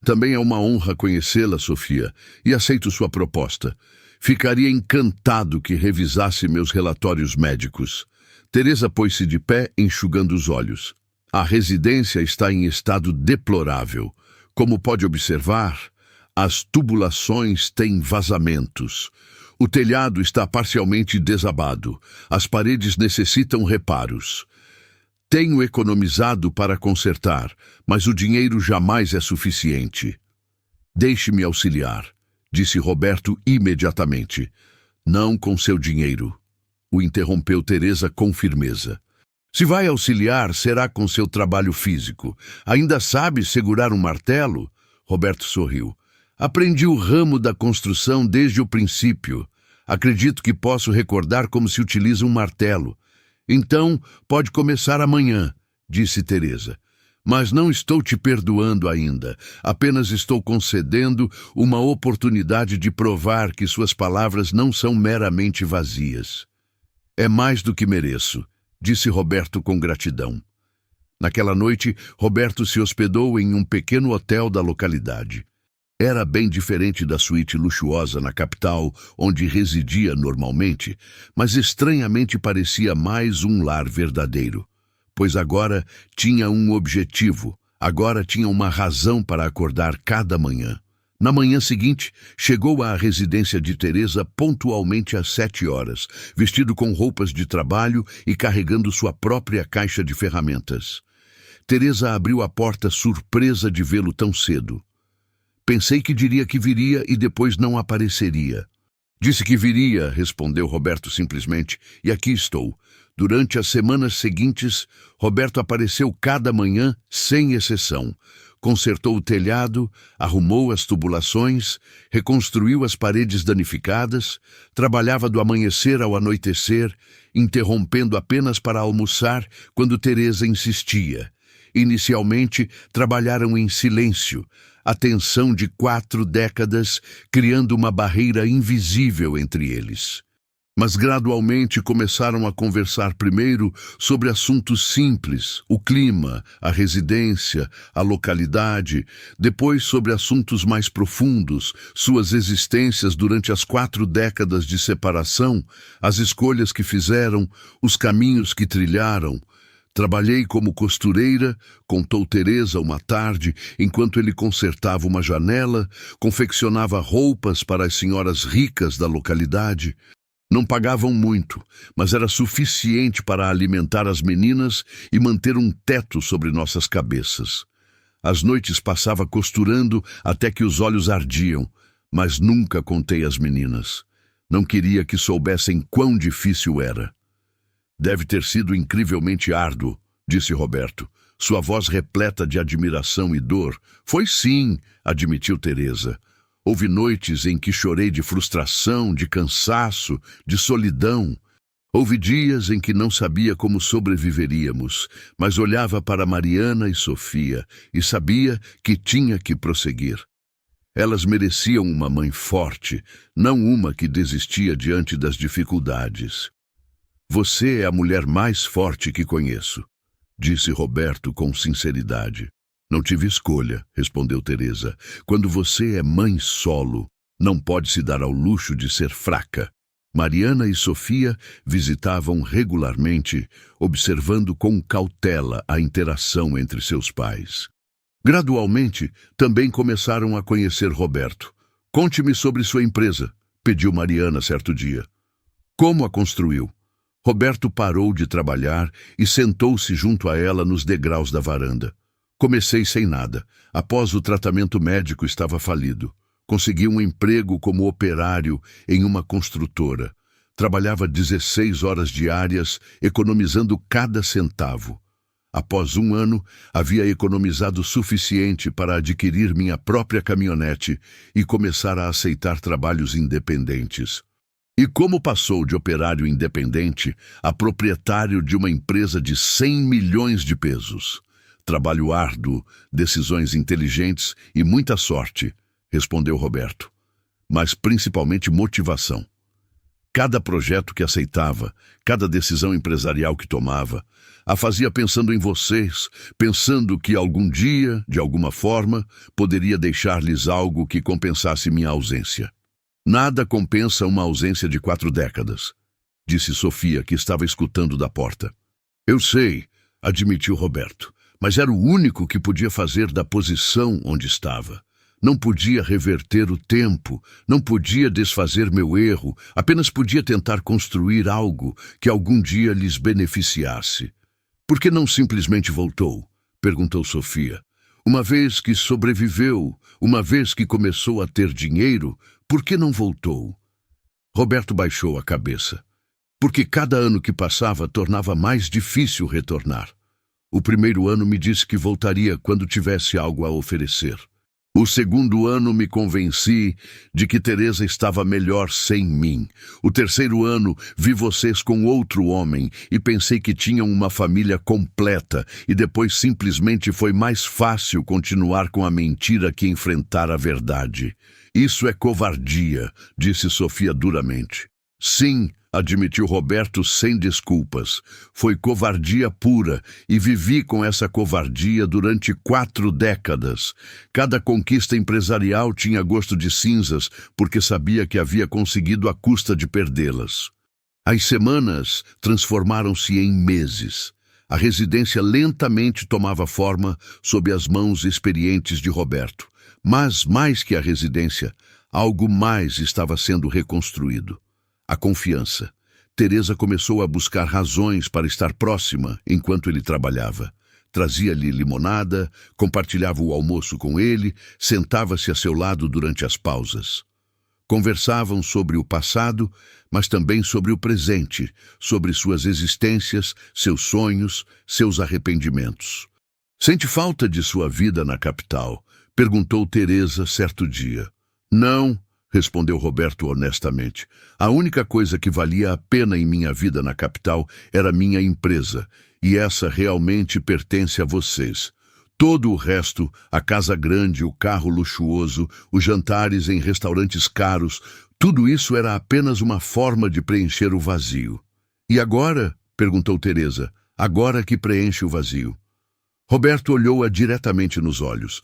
Também é uma honra conhecê-la, Sofia, e aceito sua proposta. Ficaria encantado que revisasse meus relatórios médicos. Teresa pôs-se de pé, enxugando os olhos. A residência está em estado deplorável. Como pode observar, as tubulações têm vazamentos. O telhado está parcialmente desabado. As paredes necessitam reparos. Tenho economizado para consertar, mas o dinheiro jamais é suficiente. Deixe-me auxiliar, disse Roberto imediatamente. Não com seu dinheiro, o interrompeu Teresa com firmeza. Se vai auxiliar, será com seu trabalho físico. Ainda sabe segurar um martelo? Roberto sorriu. Aprendi o ramo da construção desde o princípio. Acredito que posso recordar como se utiliza um martelo. Então, pode começar amanhã, disse Teresa. Mas não estou te perdoando ainda. Apenas estou concedendo uma oportunidade de provar que suas palavras não são meramente vazias. É mais do que mereço, disse Roberto com gratidão. Naquela noite, Roberto se hospedou em um pequeno hotel da localidade. Era bem diferente da suíte luxuosa na capital, onde residia normalmente, mas estranhamente parecia mais um lar verdadeiro. Pois agora tinha um objetivo, agora tinha uma razão para acordar cada manhã. Na manhã seguinte, chegou à residência de Teresa pontualmente às 7 horas, vestido com roupas de trabalho e carregando sua própria caixa de ferramentas. Teresa abriu a porta surpresa de vê-lo tão cedo. Pensei que diria que viria e depois não apareceria. Disse que viria, respondeu Roberto simplesmente, e aqui estou. Durante as semanas seguintes, Roberto apareceu cada manhã, sem exceção. Consertou o telhado, arrumou as tubulações, reconstruiu as paredes danificadas, trabalhava do amanhecer ao anoitecer, interrompendo apenas para almoçar quando Teresa insistia. Inicialmente, trabalharam em silêncio, a tensão de 4 décadas, criando uma barreira invisível entre eles. Mas gradualmente começaram a conversar primeiro sobre assuntos simples, o clima, a residência, a localidade, depois sobre assuntos mais profundos, suas existências durante as 4 décadas de separação, as escolhas que fizeram, os caminhos que trilharam. Trabalhei como costureira, contou Teresa uma tarde, enquanto ele consertava uma janela, confeccionava roupas para as senhoras ricas da localidade. Não pagavam muito, mas era suficiente para alimentar as meninas e manter um teto sobre nossas cabeças. As noites passava costurando até que os olhos ardiam, mas nunca contei às meninas. Não queria que soubessem quão difícil era. Deve ter sido incrivelmente árduo, disse Roberto, sua voz repleta de admiração e dor. Foi sim, admitiu Teresa. Houve noites em que chorei de frustração, de cansaço, de solidão. Houve dias em que não sabia como sobreviveríamos, mas olhava para Mariana e Sofia e sabia que tinha que prosseguir. Elas mereciam uma mãe forte, não uma que desistia diante das dificuldades. Você é a mulher mais forte que conheço, disse Roberto com sinceridade. Não tive escolha, respondeu Teresa. Quando você é mãe solo, não pode se dar ao luxo de ser fraca. Mariana e Sofia visitavam regularmente, observando com cautela a interação entre seus pais. Gradualmente, também começaram a conhecer Roberto. Conte-me sobre sua empresa, pediu Mariana certo dia. Como a construiu? Roberto parou de trabalhar e sentou-se junto a ela nos degraus da varanda. Comecei sem nada. Após o tratamento médico estava falido. Consegui um emprego como operário em uma construtora. Trabalhava 16 horas diárias, economizando cada centavo. Após 1 ano, havia economizado o suficiente para adquirir minha própria caminhonete e começar a aceitar trabalhos independentes. E como passou de operário independente a proprietário de uma empresa de 100 milhões de pesos? Trabalho árduo, decisões inteligentes e muita sorte, respondeu Roberto. Mas principalmente motivação. Cada projeto que aceitava, cada decisão empresarial que tomava, a fazia pensando em vocês, pensando que algum dia, de alguma forma, poderia deixar-lhes algo que compensasse minha ausência. Nada compensa uma ausência de 4 décadas, disse Sofia, que estava escutando da porta. Eu sei, admitiu Roberto, mas era o único que podia fazer da posição onde estava. Não podia reverter o tempo, não podia desfazer meu erro, apenas podia tentar construir algo que algum dia lhes beneficiasse. Por que não simplesmente voltou? Perguntou Sofia. Uma vez que sobreviveu, uma vez que começou a ter dinheiro, por que não voltou? Roberto baixou a cabeça. Porque cada ano que passava tornava mais difícil retornar. O primeiro ano me disse que voltaria quando tivesse algo a oferecer. O segundo ano me convenci de que Teresa estava melhor sem mim. O terceiro ano vi vocês com outro homem e pensei que tinham uma família completa e depois simplesmente foi mais fácil continuar com a mentira que enfrentar a verdade. Isso é covardia, disse Sofia duramente. Sim, admitiu Roberto sem desculpas. Foi covardia pura e vivi com essa covardia durante 4 décadas. Cada conquista empresarial tinha gosto de cinzas porque sabia que havia conseguido à custa de perdê-las. As semanas transformaram-se em meses. A residência lentamente tomava forma sob as mãos experientes de Roberto. Mas, mais que a residência, algo mais estava sendo reconstruído. A confiança. Teresa começou a buscar razões para estar próxima enquanto ele trabalhava. Trazia-lhe limonada, compartilhava o almoço com ele, sentava-se a seu lado durante as pausas. Conversavam sobre o passado, mas também sobre o presente, sobre suas existências, seus sonhos, seus arrependimentos. Sente falta de sua vida na capital? Perguntou Teresa certo dia. Não, respondeu Roberto honestamente. A única coisa que valia a pena em minha vida na capital era minha empresa, e essa realmente pertence a vocês. Todo o resto, a casa grande, o carro luxuoso, os jantares em restaurantes caros, tudo isso era apenas uma forma de preencher o vazio. E agora? Perguntou Teresa. Agora que preenche o vazio. Roberto olhou-a diretamente nos olhos.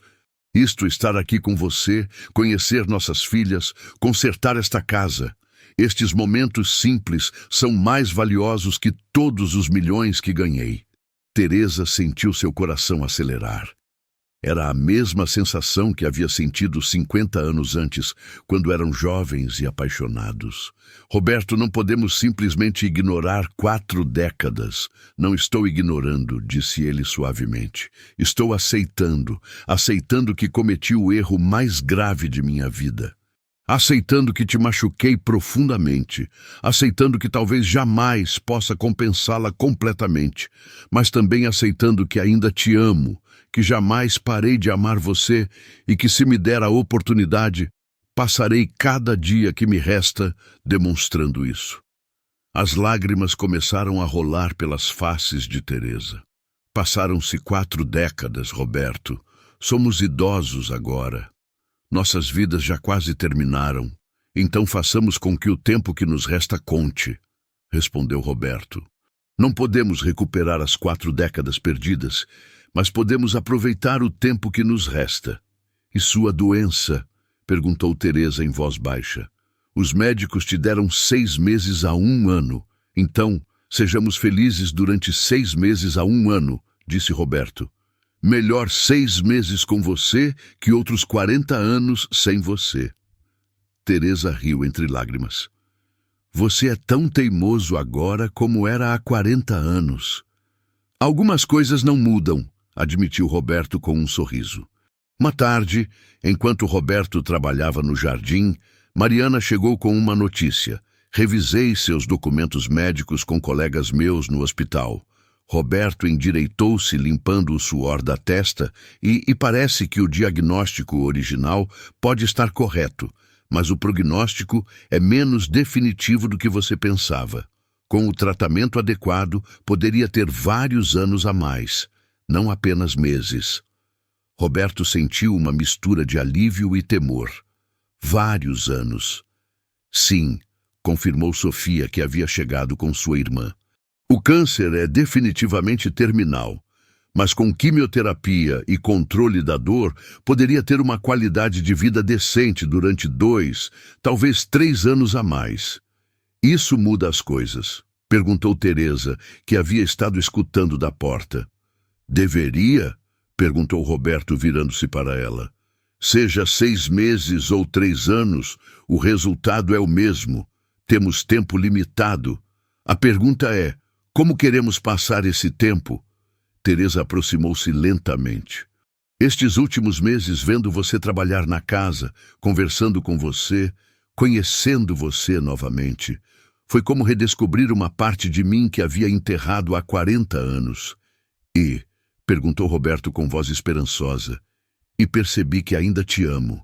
Isto, estar aqui com você, conhecer nossas filhas, consertar esta casa. Estes momentos simples são mais valiosos que todos os milhões que ganhei. Teresa sentiu seu coração acelerar. Era a mesma sensação que havia sentido 50 anos antes, quando eram jovens e apaixonados. Roberto, não podemos simplesmente ignorar 4 décadas. Não estou ignorando, disse ele suavemente. Estou aceitando que cometi o erro mais grave de minha vida. Aceitando que te machuquei profundamente, aceitando que talvez jamais possa compensá-la completamente, mas também aceitando que ainda te amo, que jamais parei de amar você e que, se me der a oportunidade, passarei cada dia que me resta demonstrando isso. As lágrimas começaram a rolar pelas faces de Teresa. Passaram-se 4 décadas, Roberto. Somos idosos agora. Nossas vidas já quase terminaram, então façamos com que o tempo que nos resta conte, respondeu Roberto. Não podemos recuperar as 4 décadas perdidas, mas podemos aproveitar o tempo que nos resta. E sua doença? Perguntou Teresa em voz baixa. Os médicos te deram 6 meses a 1 ano, então sejamos felizes durante 6 meses a 1 ano, disse Roberto. Melhor 6 meses com você que outros 40 anos sem você. Teresa riu entre lágrimas. Você é tão teimoso agora como era há 40 anos. Algumas coisas não mudam, admitiu Roberto com um sorriso. Uma tarde, enquanto Roberto trabalhava no jardim, Mariana chegou com uma notícia. Revisei seus documentos médicos com colegas meus no hospital. Roberto endireitou-se limpando o suor da testa e parece que o diagnóstico original pode estar correto, mas o prognóstico é menos definitivo do que você pensava. Com o tratamento adequado, poderia ter vários anos a mais, não apenas meses. Roberto sentiu uma mistura de alívio e temor. Vários anos. Sim, confirmou Sofia, que havia chegado com sua irmã. O câncer é definitivamente terminal, mas com quimioterapia e controle da dor, poderia ter uma qualidade de vida decente durante 2, talvez 3 anos a mais. Isso muda as coisas, perguntou Teresa, que havia estado escutando da porta. Deveria? Perguntou Roberto, virando-se para ela. Seja 6 meses ou 3 anos, o resultado é o mesmo. Temos tempo limitado. A pergunta é, como queremos passar esse tempo? Teresa aproximou-se lentamente. Estes últimos meses, vendo você trabalhar na casa, conversando com você, conhecendo você novamente, foi como redescobrir uma parte de mim que havia enterrado há 40 anos. E, perguntou Roberto com voz esperançosa, e percebi que ainda te amo,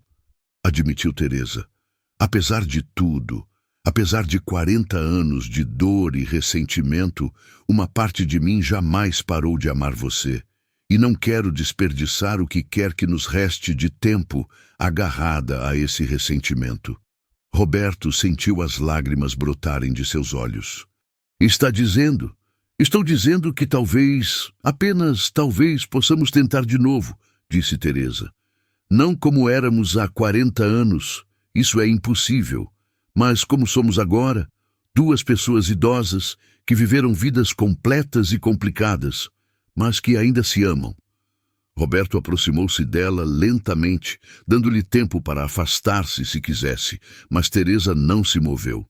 admitiu Teresa. Apesar de tudo, apesar de 40 anos de dor e ressentimento, uma parte de mim jamais parou de amar você. E não quero desperdiçar o que quer que nos reste de tempo agarrada a esse ressentimento. Roberto sentiu as lágrimas brotarem de seus olhos. Está dizendo? Estou dizendo que talvez, apenas talvez, possamos tentar de novo, disse Teresa. Não como éramos há 40 anos, isso é impossível. Mas como somos agora, 2 pessoas idosas que viveram vidas completas e complicadas, mas que ainda se amam. Roberto aproximou-se dela lentamente, dando-lhe tempo para afastar-se se quisesse, mas Teresa não se moveu.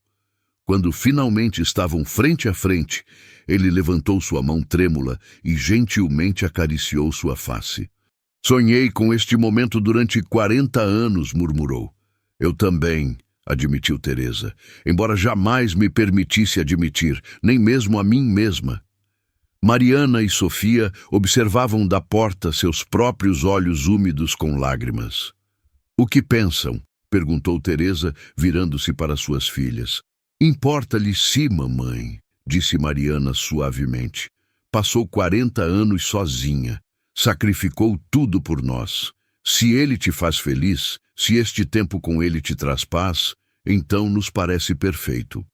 Quando finalmente estavam frente a frente, ele levantou sua mão trêmula e gentilmente acariciou sua face. Sonhei com este momento durante 40 anos, murmurou. Eu também, admitiu Teresa, embora jamais me permitisse admitir, nem mesmo a mim mesma. Mariana e Sofia observavam da porta seus próprios olhos úmidos com lágrimas. O que pensam? Perguntou Teresa, virando-se para suas filhas. Importa-lhe sim, mamãe, disse Mariana suavemente. Passou 40 anos sozinha. Sacrificou tudo por nós. Se ele te faz feliz, se este tempo com ele te traz paz, então nos parece perfeito.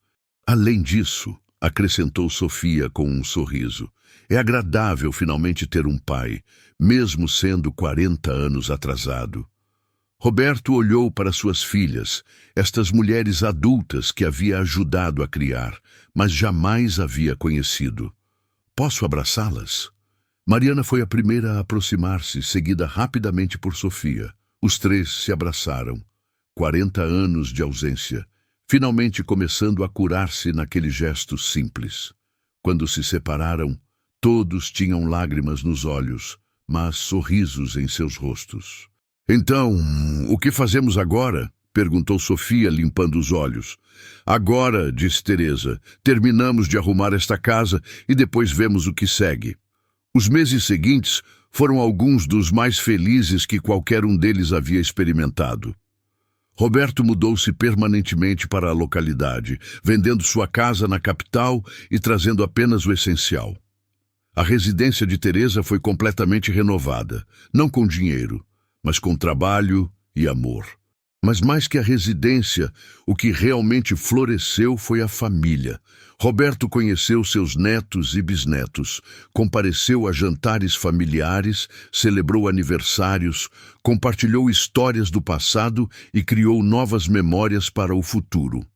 Além disso, acrescentou Sofia com um sorriso, é agradável finalmente ter um pai, mesmo sendo 40 anos atrasado. Roberto olhou para suas filhas, estas mulheres adultas que havia ajudado a criar, mas jamais havia conhecido. Posso abraçá-las? Mariana foi a primeira a aproximar-se, seguida rapidamente por Sofia. Os 3 se abraçaram. 40 anos de ausência, finalmente começando a curar-se naquele gesto simples. Quando se separaram, todos tinham lágrimas nos olhos, mas sorrisos em seus rostos. Então, o que fazemos agora? Perguntou Sofia, limpando os olhos. Agora, disse Teresa, terminamos de arrumar esta casa e depois vemos o que segue. Os meses seguintes foram alguns dos mais felizes que qualquer um deles havia experimentado. Roberto mudou-se permanentemente para a localidade, vendendo sua casa na capital e trazendo apenas o essencial. A residência de Teresa foi completamente renovada, não com dinheiro, mas com trabalho e amor. Mas mais que a residência, o que realmente floresceu foi a família. Roberto conheceu seus netos e bisnetos, compareceu a jantares familiares, celebrou aniversários, compartilhou histórias do passado e criou novas memórias para o futuro.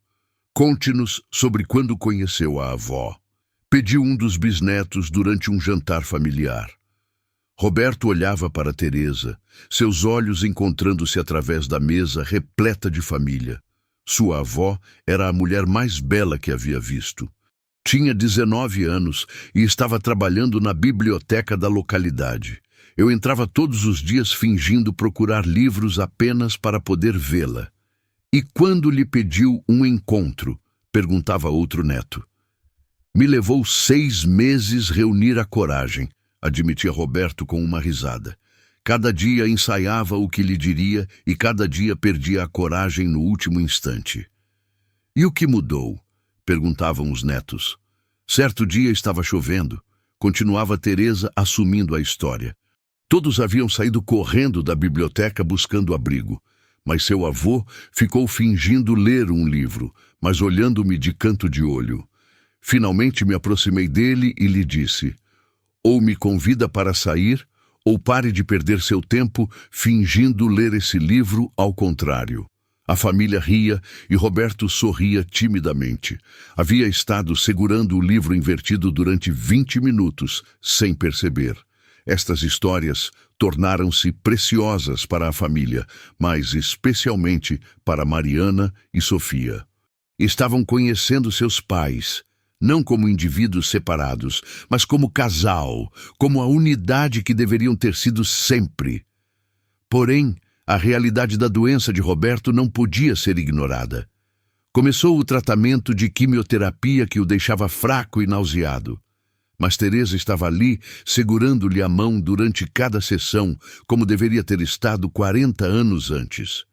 Conte-nos sobre quando conheceu a avó. Pediu um dos bisnetos durante um jantar familiar. Roberto olhava para Teresa, seus olhos encontrando-se através da mesa repleta de família. Sua avó era a mulher mais bela que havia visto. Tinha 19 anos e estava trabalhando na biblioteca da localidade. Eu entrava todos os dias fingindo procurar livros apenas para poder vê-la. E quando lhe pediu um encontro? Perguntava outro neto. Me levou 6 meses reunir a coragem, admitia Roberto com uma risada. Cada dia ensaiava o que lhe diria e cada dia perdia a coragem no último instante. E o que mudou? Perguntavam os netos. Certo dia estava chovendo. Continuava Teresa assumindo a história. Todos haviam saído correndo da biblioteca buscando abrigo, mas seu avô ficou fingindo ler um livro, mas olhando-me de canto de olho. Finalmente me aproximei dele e lhe disse: ou me convida para sair, ou pare de perder seu tempo fingindo ler esse livro ao contrário. A família ria e Roberto sorria timidamente. Havia estado segurando o livro invertido durante 20 minutos, sem perceber. Estas histórias tornaram-se preciosas para a família, mas especialmente para Mariana e Sofia. Estavam conhecendo seus pais, não como indivíduos separados, mas como casal, como a unidade que deveriam ter sido sempre. Porém, a realidade da doença de Roberto não podia ser ignorada. Começou o tratamento de quimioterapia que o deixava fraco e nauseado. Mas Teresa estava ali, segurando-lhe a mão durante cada sessão, como deveria ter estado 40 anos antes.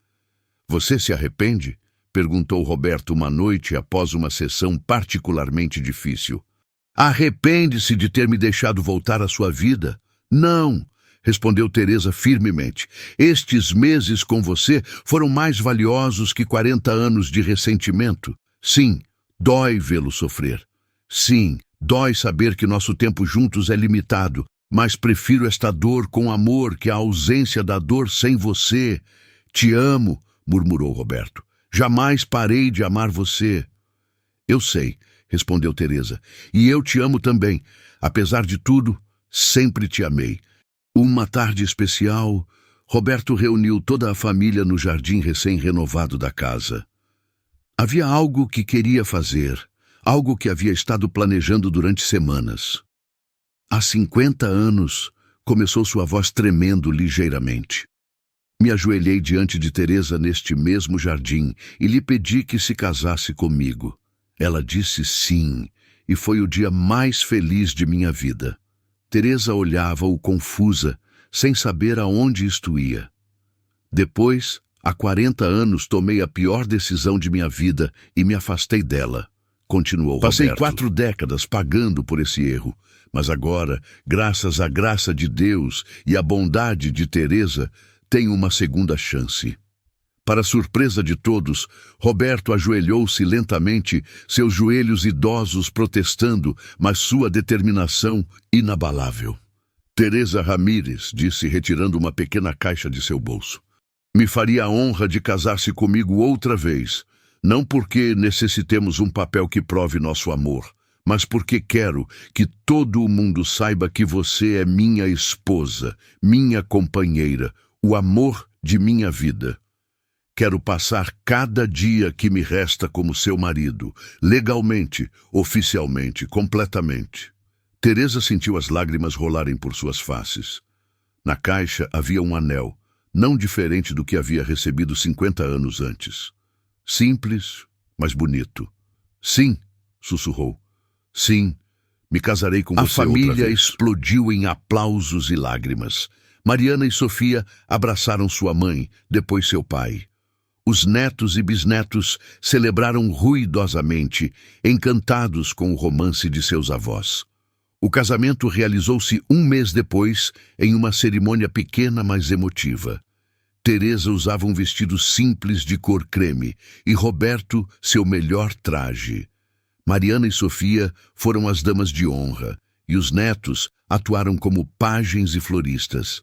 Você se arrepende? Perguntou Roberto uma noite após uma sessão particularmente difícil. Arrepende-se de ter me deixado voltar à sua vida? Não, respondeu Teresa firmemente. Estes meses com você foram mais valiosos que 40 anos de ressentimento. Sim, dói vê-lo sofrer. Sim, dói saber que nosso tempo juntos é limitado, mas prefiro esta dor com amor que a ausência da dor sem você. Te amo, murmurou Roberto. Jamais parei de amar você. Eu sei, respondeu Teresa, e eu te amo também. Apesar de tudo, sempre te amei. Uma tarde especial, Roberto reuniu toda a família no jardim recém-renovado da casa. Havia algo que queria fazer, algo que havia estado planejando durante semanas. Há 50 anos, começou sua voz tremendo ligeiramente. Me ajoelhei diante de Teresa neste mesmo jardim e lhe pedi que se casasse comigo. Ela disse sim, e foi o dia mais feliz de minha vida. Teresa olhava-o confusa, sem saber aonde isto ia. Depois, há 40 anos, tomei a pior decisão de minha vida e me afastei dela. Continuou Roberto. Passei 4 décadas pagando por esse erro, mas agora, graças à graça de Deus e à bondade de Teresa, tenho uma segunda chance. Para surpresa de todos, Roberto ajoelhou-se lentamente, seus joelhos idosos protestando, mas sua determinação inabalável. Teresa Ramírez, disse retirando uma pequena caixa de seu bolso. Me faria a honra de casar-se comigo outra vez, não porque necessitemos um papel que prove nosso amor, mas porque quero que todo o mundo saiba que você é minha esposa, minha companheira, o amor de minha vida. Quero passar cada dia que me resta como seu marido, legalmente, oficialmente, completamente. Teresa sentiu as lágrimas rolarem por suas faces. Na caixa havia um anel, não diferente do que havia recebido 50 anos antes. Simples, mas bonito. Sim, sussurrou. Sim, me casarei com você outra vez. A família explodiu em aplausos e lágrimas. Mariana e Sofia abraçaram sua mãe, depois seu pai. Os netos e bisnetos celebraram ruidosamente, encantados com o romance de seus avós. O casamento realizou-se 1 mês depois, em uma cerimônia pequena, mas emotiva. Teresa usava um vestido simples de cor creme e Roberto seu melhor traje. Mariana e Sofia foram as damas de honra e os netos atuaram como pajens e floristas.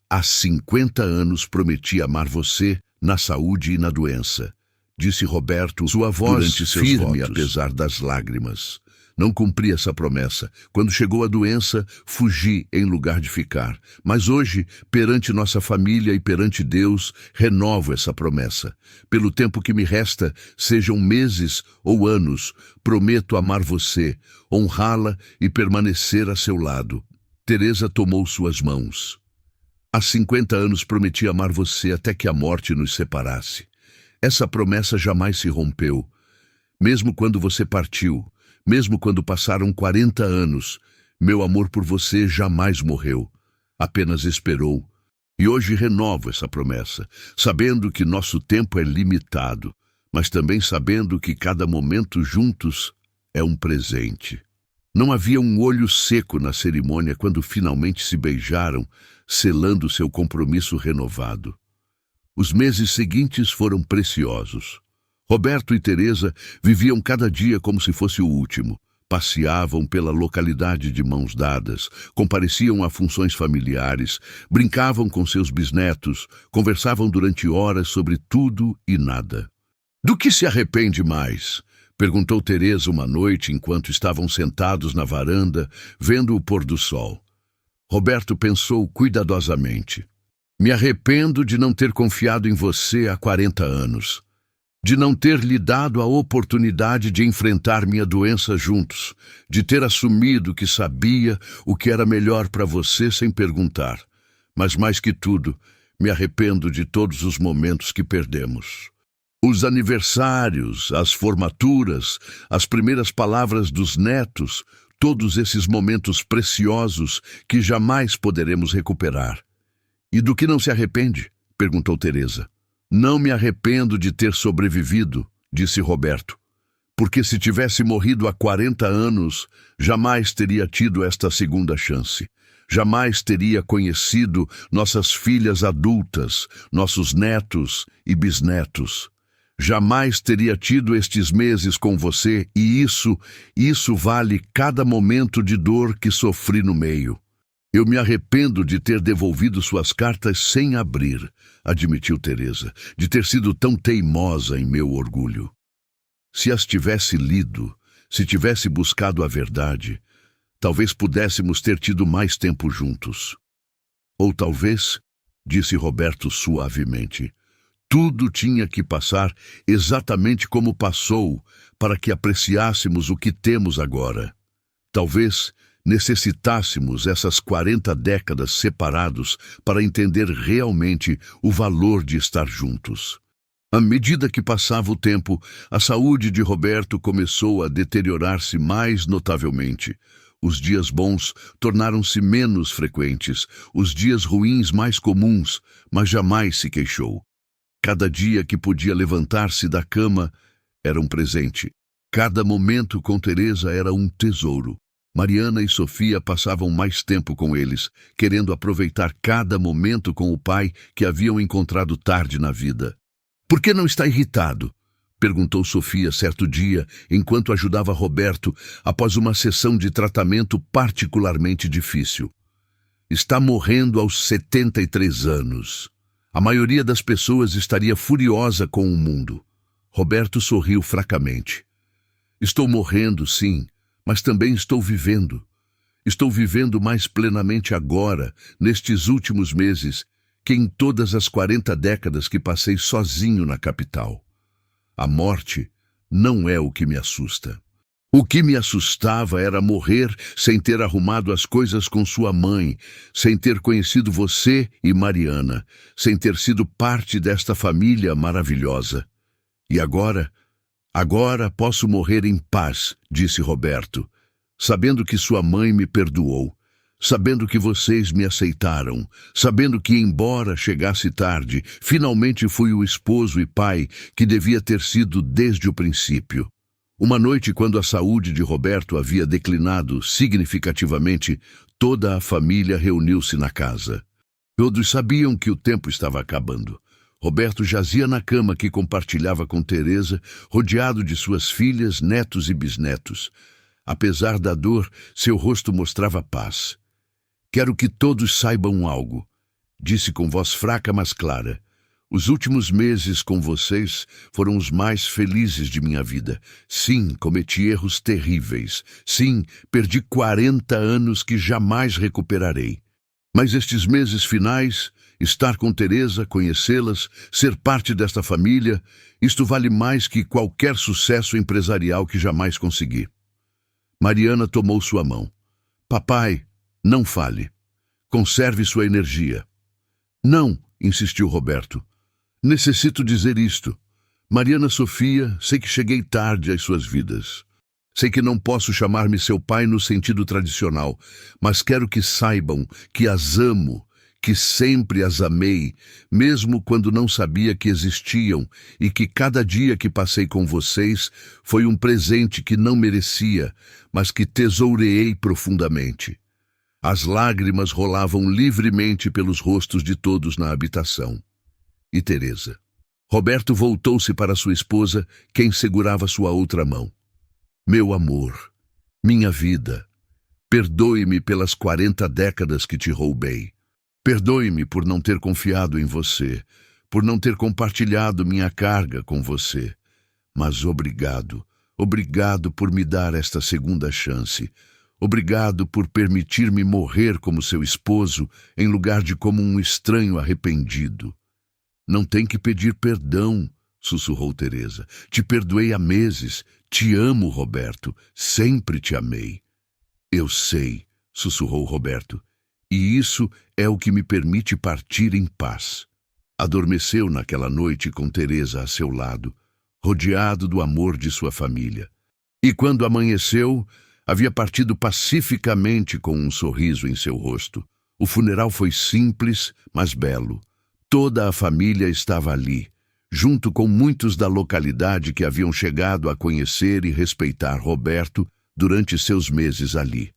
Há 50 anos prometi amar você na saúde e na doença, disse Roberto, sua voz firme apesar das lágrimas. Não cumpri essa promessa. Quando chegou a doença, fugi em lugar de ficar. Mas hoje, perante nossa família e perante Deus, renovo essa promessa. Pelo tempo que me resta, sejam meses ou anos, prometo amar você, honrá-la e permanecer a seu lado. Teresa tomou suas mãos. Há 50 anos prometi amar você até que a morte nos separasse. Essa promessa jamais se rompeu. Mesmo quando você partiu, mesmo quando passaram 40 anos, meu amor por você jamais morreu. Apenas esperou. E hoje renovo essa promessa, sabendo que nosso tempo é limitado, mas também sabendo que cada momento juntos é um presente. Não havia um olho seco na cerimônia quando finalmente se beijaram, selando seu compromisso renovado. Os meses seguintes foram preciosos. Roberto e Teresa viviam cada dia como se fosse o último. Passeavam pela localidade de mãos dadas, compareciam a funções familiares, brincavam com seus bisnetos, conversavam durante horas sobre tudo e nada. Do que se arrepende mais? Perguntou Teresa uma noite enquanto estavam sentados na varanda, vendo o pôr do sol. Roberto pensou cuidadosamente. Me arrependo de não ter confiado em você há 40 anos. De não ter lhe dado a oportunidade de enfrentar minha doença juntos, de ter assumido que sabia o que era melhor para você sem perguntar. Mas mais que tudo, me arrependo de todos os momentos que perdemos. Os aniversários, as formaturas, as primeiras palavras dos netos, todos esses momentos preciosos que jamais poderemos recuperar. E do que não se arrepende? Perguntou Teresa. Não me arrependo de ter sobrevivido, disse Roberto, porque se tivesse morrido há 40 anos, jamais teria tido esta segunda chance. Jamais teria conhecido nossas filhas adultas, nossos netos e bisnetos. Jamais teria tido estes meses com você e isso vale cada momento de dor que sofri no meio. Eu me arrependo de ter devolvido suas cartas sem abrir, admitiu Teresa, de ter sido tão teimosa em meu orgulho. Se as tivesse lido, se tivesse buscado a verdade, talvez pudéssemos ter tido mais tempo juntos. Ou talvez, disse Roberto suavemente, tudo tinha que passar exatamente como passou para que apreciássemos o que temos agora. Talvez necessitássemos essas 40 décadas separados para entender realmente o valor de estar juntos. À medida que passava o tempo, a saúde de Roberto começou a deteriorar-se mais notavelmente. Os dias bons tornaram-se menos frequentes, os dias ruins mais comuns, mas jamais se queixou. Cada dia que podia levantar-se da cama era um presente. Cada momento com Teresa era um tesouro. Mariana e Sofia passavam mais tempo com eles, querendo aproveitar cada momento com o pai que haviam encontrado tarde na vida. Por que não está irritado? Perguntou Sofia certo dia, enquanto ajudava Roberto após uma sessão de tratamento particularmente difícil. Está morrendo aos 73 anos. A maioria das pessoas estaria furiosa com o mundo. Roberto sorriu fracamente. Estou morrendo, sim, mas também estou vivendo. Estou vivendo mais plenamente agora, nestes últimos meses, que em todas as 40 décadas que passei sozinho na capital. A morte não é o que me assusta. O que me assustava era morrer sem ter arrumado as coisas com sua mãe, sem ter conhecido você e Mariana, sem ter sido parte desta família maravilhosa. E agora posso morrer em paz, disse Roberto, sabendo que sua mãe me perdoou, sabendo que vocês me aceitaram, sabendo que, embora chegasse tarde, finalmente fui o esposo e pai que devia ter sido desde o princípio. Uma noite, quando a saúde de Roberto havia declinado significativamente, toda a família reuniu-se na casa. Todos sabiam que o tempo estava acabando. Roberto jazia na cama que compartilhava com Teresa, rodeado de suas filhas, netos e bisnetos. Apesar da dor, seu rosto mostrava paz. Quero que todos saibam algo, disse com voz fraca, mas clara. Os últimos meses com vocês foram os mais felizes de minha vida. Sim, cometi erros terríveis. Sim, perdi 40 anos que jamais recuperarei. Mas estes meses finais, estar com Teresa, conhecê-las, ser parte desta família, isto vale mais que qualquer sucesso empresarial que jamais consegui. Mariana tomou sua mão. Papai, não fale. Conserve sua energia. Não, insistiu Roberto. Necessito dizer isto. Mariana Sofia, sei que cheguei tarde às suas vidas. Sei que não posso chamar-me seu pai no sentido tradicional, mas quero que saibam que as amo, que sempre as amei, mesmo quando não sabia que existiam, e que cada dia que passei com vocês foi um presente que não merecia, mas que tesoureei profundamente. As lágrimas rolavam livremente pelos rostos de todos na habitação. E Teresa? Roberto voltou-se para sua esposa, quem segurava sua outra mão. Meu amor, minha vida, perdoe-me pelas 40 décadas que te roubei. Perdoe-me por não ter confiado em você, por não ter compartilhado minha carga com você. Mas obrigado, obrigado por me dar esta segunda chance. Obrigado por permitir-me morrer como seu esposo, em lugar de como um estranho arrependido. Não tem que pedir perdão, sussurrou Teresa. Te perdoei há meses. Te amo, Roberto. Sempre te amei. Eu sei, sussurrou Roberto. E isso é o que me permite partir em paz. Adormeceu naquela noite com Teresa a seu lado, rodeado do amor de sua família. E quando amanheceu, havia partido pacificamente com um sorriso em seu rosto. O funeral foi simples, mas belo. Toda a família estava ali, junto com muitos da localidade que haviam chegado a conhecer e respeitar Roberto durante seus meses ali.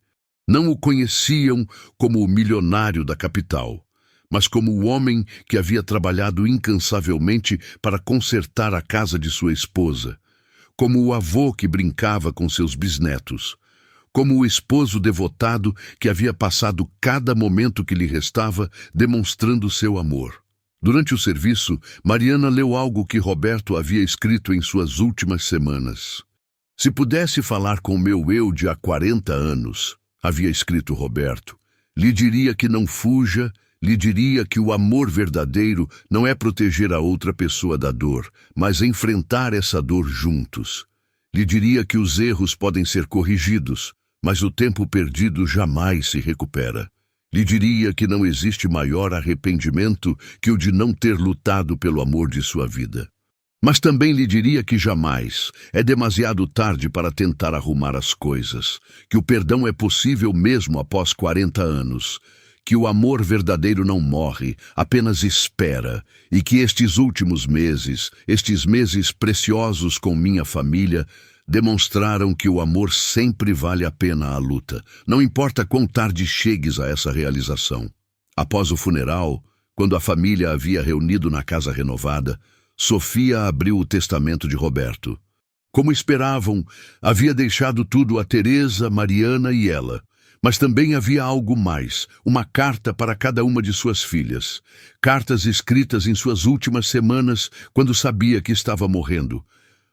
Não o conheciam como o milionário da capital, mas como o homem que havia trabalhado incansavelmente para consertar a casa de sua esposa, como o avô que brincava com seus bisnetos, como o esposo devotado que havia passado cada momento que lhe restava demonstrando seu amor. Durante o serviço, Mariana leu algo que Roberto havia escrito em suas últimas semanas. Se pudesse falar com meu eu de há 40 anos, havia escrito Roberto, lhe diria que não fuja, lhe diria que o amor verdadeiro não é proteger a outra pessoa da dor, mas enfrentar essa dor juntos. Lhe diria que os erros podem ser corrigidos, mas o tempo perdido jamais se recupera. Lhe diria que não existe maior arrependimento que o de não ter lutado pelo amor de sua vida. Mas também lhe diria que jamais é demasiado tarde para tentar arrumar as coisas, que o perdão é possível mesmo após 40 anos, que o amor verdadeiro não morre, apenas espera, e que estes últimos meses, estes meses preciosos com minha família, demonstraram que o amor sempre vale a pena a luta, não importa quão tarde chegues a essa realização. Após o funeral, quando a família havia reunido na casa renovada, Sofia abriu o testamento de Roberto. Como esperavam, havia deixado tudo a Teresa, Mariana e ela. Mas também havia algo mais, uma carta para cada uma de suas filhas. Cartas escritas em suas últimas semanas, quando sabia que estava morrendo.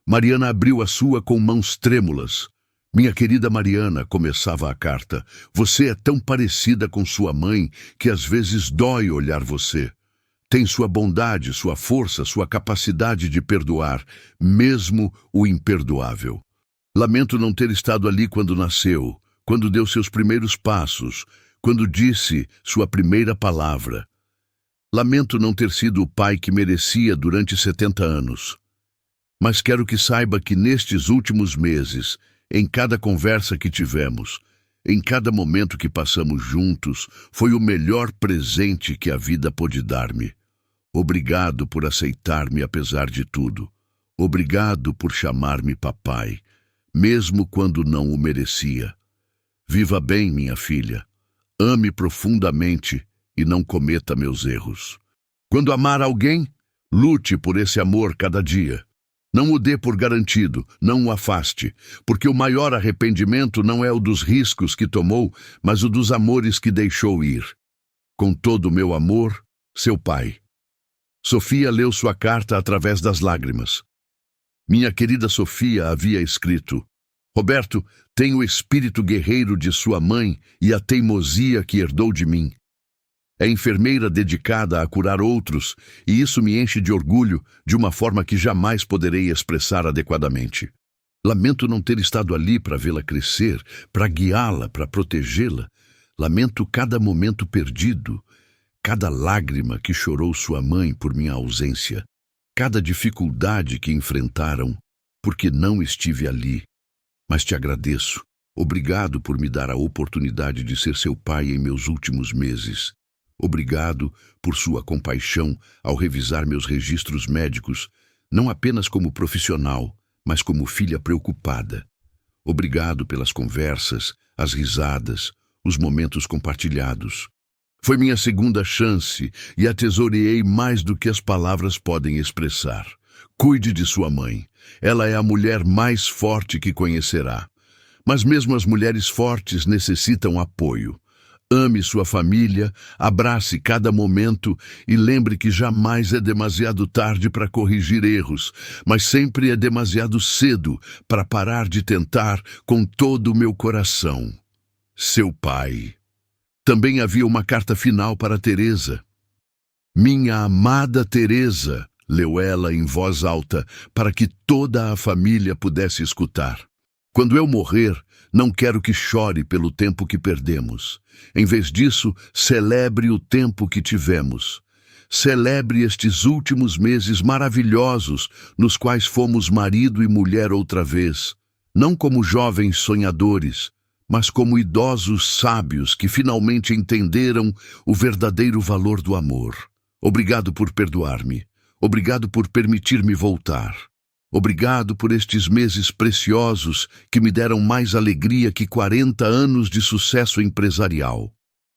Mariana abriu a sua com mãos trêmulas. Minha querida Mariana, começava a carta, você é tão parecida com sua mãe que às vezes dói olhar você. Tem sua bondade, sua força, sua capacidade de perdoar, mesmo o imperdoável. Lamento não ter estado ali quando nasceu, quando deu seus primeiros passos, quando disse sua primeira palavra. Lamento não ter sido o pai que merecia durante 70 anos. Mas quero que saiba que nestes últimos meses, em cada conversa que tivemos, em cada momento que passamos juntos, foi o melhor presente que a vida pôde dar-me. Obrigado por aceitar-me apesar de tudo. Obrigado por chamar-me papai, mesmo quando não o merecia. Viva bem, minha filha. Ame profundamente e não cometa meus erros. Quando amar alguém, lute por esse amor cada dia. Não o dê por garantido, não o afaste, porque o maior arrependimento não é o dos riscos que tomou, mas o dos amores que deixou ir. Com todo o meu amor, seu pai. Sofia leu sua carta através das lágrimas. Minha querida Sofia havia escrito: Roberto tem o espírito guerreiro de sua mãe e a teimosia que herdou de mim. É enfermeira dedicada a curar outros, e isso me enche de orgulho de uma forma que jamais poderei expressar adequadamente. Lamento não ter estado ali para vê-la crescer, para guiá-la, para protegê-la. Lamento cada momento perdido, cada lágrima que chorou sua mãe por minha ausência, cada dificuldade que enfrentaram, porque não estive ali. Mas te agradeço. Obrigado por me dar a oportunidade de ser seu pai em meus últimos meses. Obrigado por sua compaixão ao revisar meus registros médicos, não apenas como profissional, mas como filha preocupada. Obrigado pelas conversas, as risadas, os momentos compartilhados. Foi minha segunda chance e a tesourei mais do que as palavras podem expressar. Cuide de sua mãe. Ela é a mulher mais forte que conhecerá. Mas mesmo as mulheres fortes necessitam apoio. Ame sua família, abrace cada momento e lembre que jamais é demasiado tarde para corrigir erros, mas sempre é demasiado cedo para parar de tentar com todo o meu coração. Seu pai. Também havia uma carta final para Teresa. Minha amada Teresa, leu ela em voz alta para que toda a família pudesse escutar. Quando eu morrer, não quero que chore pelo tempo que perdemos. Em vez disso, celebre o tempo que tivemos. Celebre estes últimos meses maravilhosos nos quais fomos marido e mulher outra vez, não como jovens sonhadores, mas como idosos sábios que finalmente entenderam o verdadeiro valor do amor. Obrigado por perdoar-me. Obrigado por permitir-me voltar. Obrigado por estes meses preciosos que me deram mais alegria que 40 anos de sucesso empresarial.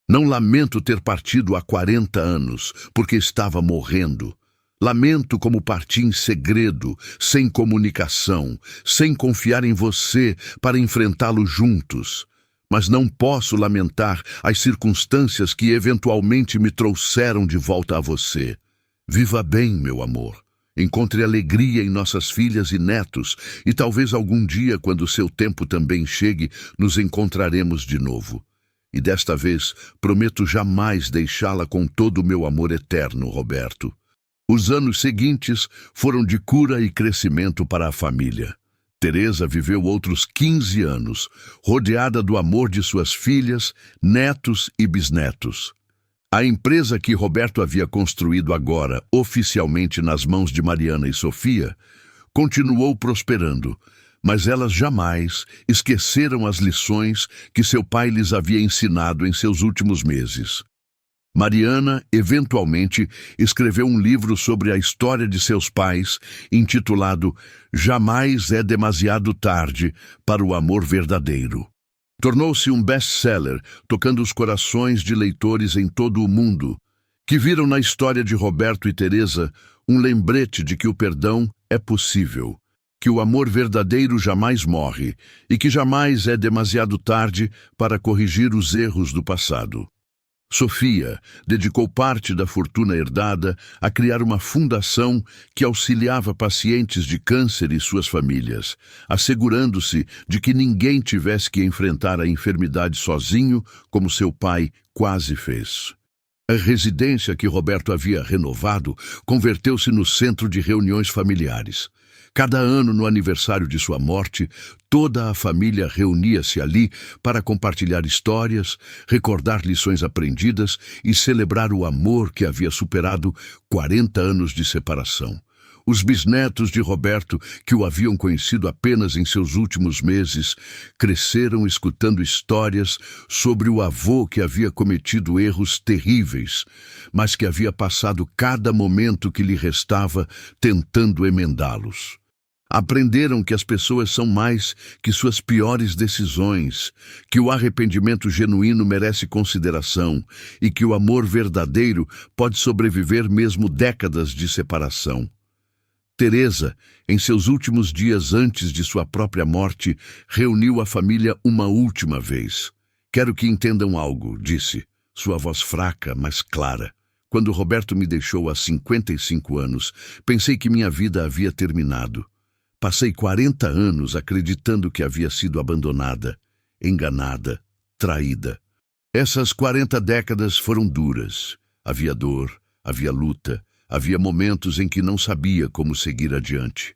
Não lamento ter partido há 40 anos, porque estava morrendo. Lamento como parti em segredo, sem comunicação, sem confiar em você para enfrentá-lo juntos. Mas não posso lamentar as circunstâncias que eventualmente me trouxeram de volta a você. Viva bem, meu amor. Encontre alegria em nossas filhas e netos, e talvez algum dia, quando seu tempo também chegue, nos encontraremos de novo. E desta vez, prometo jamais deixá-la com todo o meu amor eterno, Roberto. Os anos seguintes foram de cura e crescimento para a família. Teresa viveu outros 15 anos, rodeada do amor de suas filhas, netos e bisnetos. A empresa que Roberto havia construído agora, oficialmente nas mãos de Mariana e Sofia, continuou prosperando, mas elas jamais esqueceram as lições que seu pai lhes havia ensinado em seus últimos meses. Mariana, eventualmente, escreveu um livro sobre a história de seus pais, intitulado Jamais é demasiado tarde para o amor verdadeiro. Tornou-se um best-seller, tocando os corações de leitores em todo o mundo, que viram na história de Roberto e Teresa um lembrete de que o perdão é possível, que o amor verdadeiro jamais morre e que jamais é demasiado tarde para corrigir os erros do passado. Sofia dedicou parte da fortuna herdada a criar uma fundação que auxiliava pacientes de câncer e suas famílias, assegurando-se de que ninguém tivesse que enfrentar a enfermidade sozinho, como seu pai quase fez. A residência que Roberto havia renovado converteu-se no centro de reuniões familiares. Cada ano, no aniversário de sua morte, toda a família reunia-se ali para compartilhar histórias, recordar lições aprendidas e celebrar o amor que havia superado 40 anos de separação. Os bisnetos de Roberto, que o haviam conhecido apenas em seus últimos meses, cresceram escutando histórias sobre o avô que havia cometido erros terríveis, mas que havia passado cada momento que lhe restava tentando emendá-los. Aprenderam que as pessoas são mais que suas piores decisões, que o arrependimento genuíno merece consideração e que o amor verdadeiro pode sobreviver mesmo décadas de separação. Teresa, em seus últimos dias antes de sua própria morte, reuniu a família uma última vez. Quero que entendam algo, disse, sua voz fraca, mas clara. Quando Roberto me deixou há 55 anos, pensei que minha vida havia terminado. Passei 40 anos acreditando que havia sido abandonada, enganada, traída. Essas 40 décadas foram duras. Havia dor, havia luta, havia momentos em que não sabia como seguir adiante.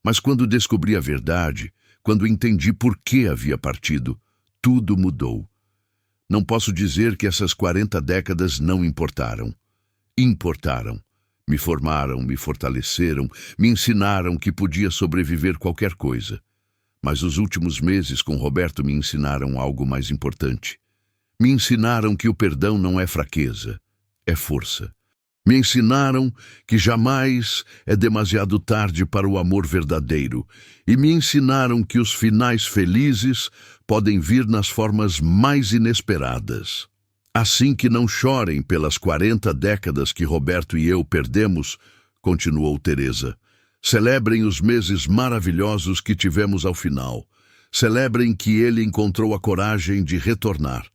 Mas quando descobri a verdade, quando entendi por que havia partido, tudo mudou. Não posso dizer que essas 40 décadas não importaram. Importaram. Me formaram, me fortaleceram, me ensinaram que podia sobreviver qualquer coisa. Mas os últimos meses com Roberto me ensinaram algo mais importante. Me ensinaram que o perdão não é fraqueza, é força. Me ensinaram que jamais é demasiado tarde para o amor verdadeiro, e me ensinaram que os finais felizes podem vir nas formas mais inesperadas. Assim que não chorem pelas 40 décadas que Roberto e eu perdemos, continuou Teresa. Celebrem os meses maravilhosos que tivemos ao final. Celebrem que ele encontrou a coragem de retornar.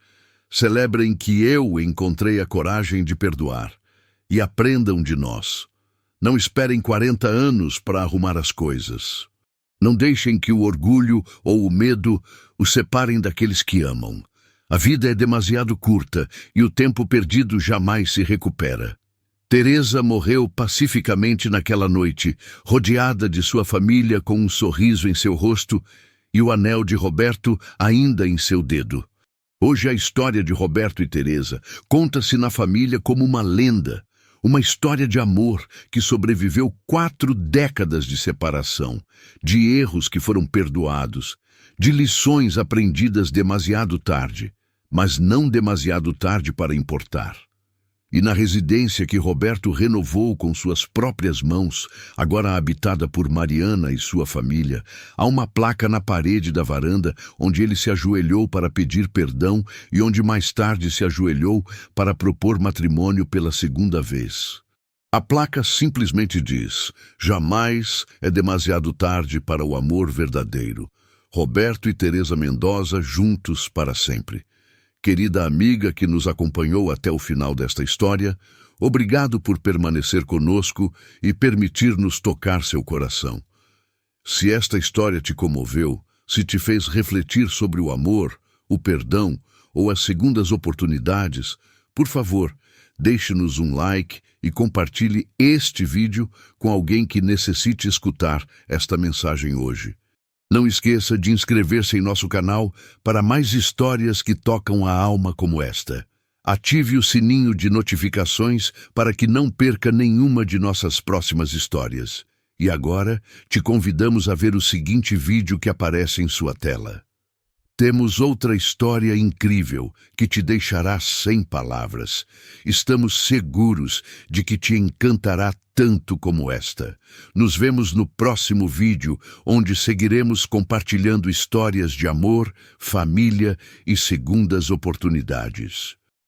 Celebrem que eu encontrei a coragem de perdoar. E aprendam de nós. Não esperem 40 anos para arrumar as coisas. Não deixem que o orgulho ou o medo os separem daqueles que amam. A vida é demasiado curta e o tempo perdido jamais se recupera. Teresa morreu pacificamente naquela noite, rodeada de sua família com um sorriso em seu rosto e o anel de Roberto ainda em seu dedo. Hoje a história de Roberto e Teresa conta-se na família como uma lenda. Uma história de amor que sobreviveu 4 décadas de separação, de erros que foram perdoados, de lições aprendidas demasiado tarde, mas não demasiado tarde para importar. E na residência que Roberto renovou com suas próprias mãos, agora habitada por Mariana e sua família, há uma placa na parede da varanda onde ele se ajoelhou para pedir perdão e onde mais tarde se ajoelhou para propor matrimônio pela 2ª vez. A placa simplesmente diz: jamais é demasiado tarde para o amor verdadeiro. Roberto e Teresa Mendoza juntos para sempre. Querida amiga que nos acompanhou até o final desta história, obrigado por permanecer conosco e permitir-nos tocar seu coração. Se esta história te comoveu, se te fez refletir sobre o amor, o perdão ou as segundas oportunidades, por favor, deixe-nos um like e compartilhe este vídeo com alguém que necessite escutar esta mensagem hoje. Não esqueça de inscrever-se em nosso canal para mais histórias que tocam a alma como esta. Ative o sininho de notificações para que não perca nenhuma de nossas próximas histórias. E agora, te convidamos a ver o seguinte vídeo que aparece em sua tela. Temos outra história incrível que te deixará sem palavras. Estamos seguros de que te encantará tanto como esta. Nos vemos no próximo vídeo, onde seguiremos compartilhando histórias de amor, família e segundas oportunidades.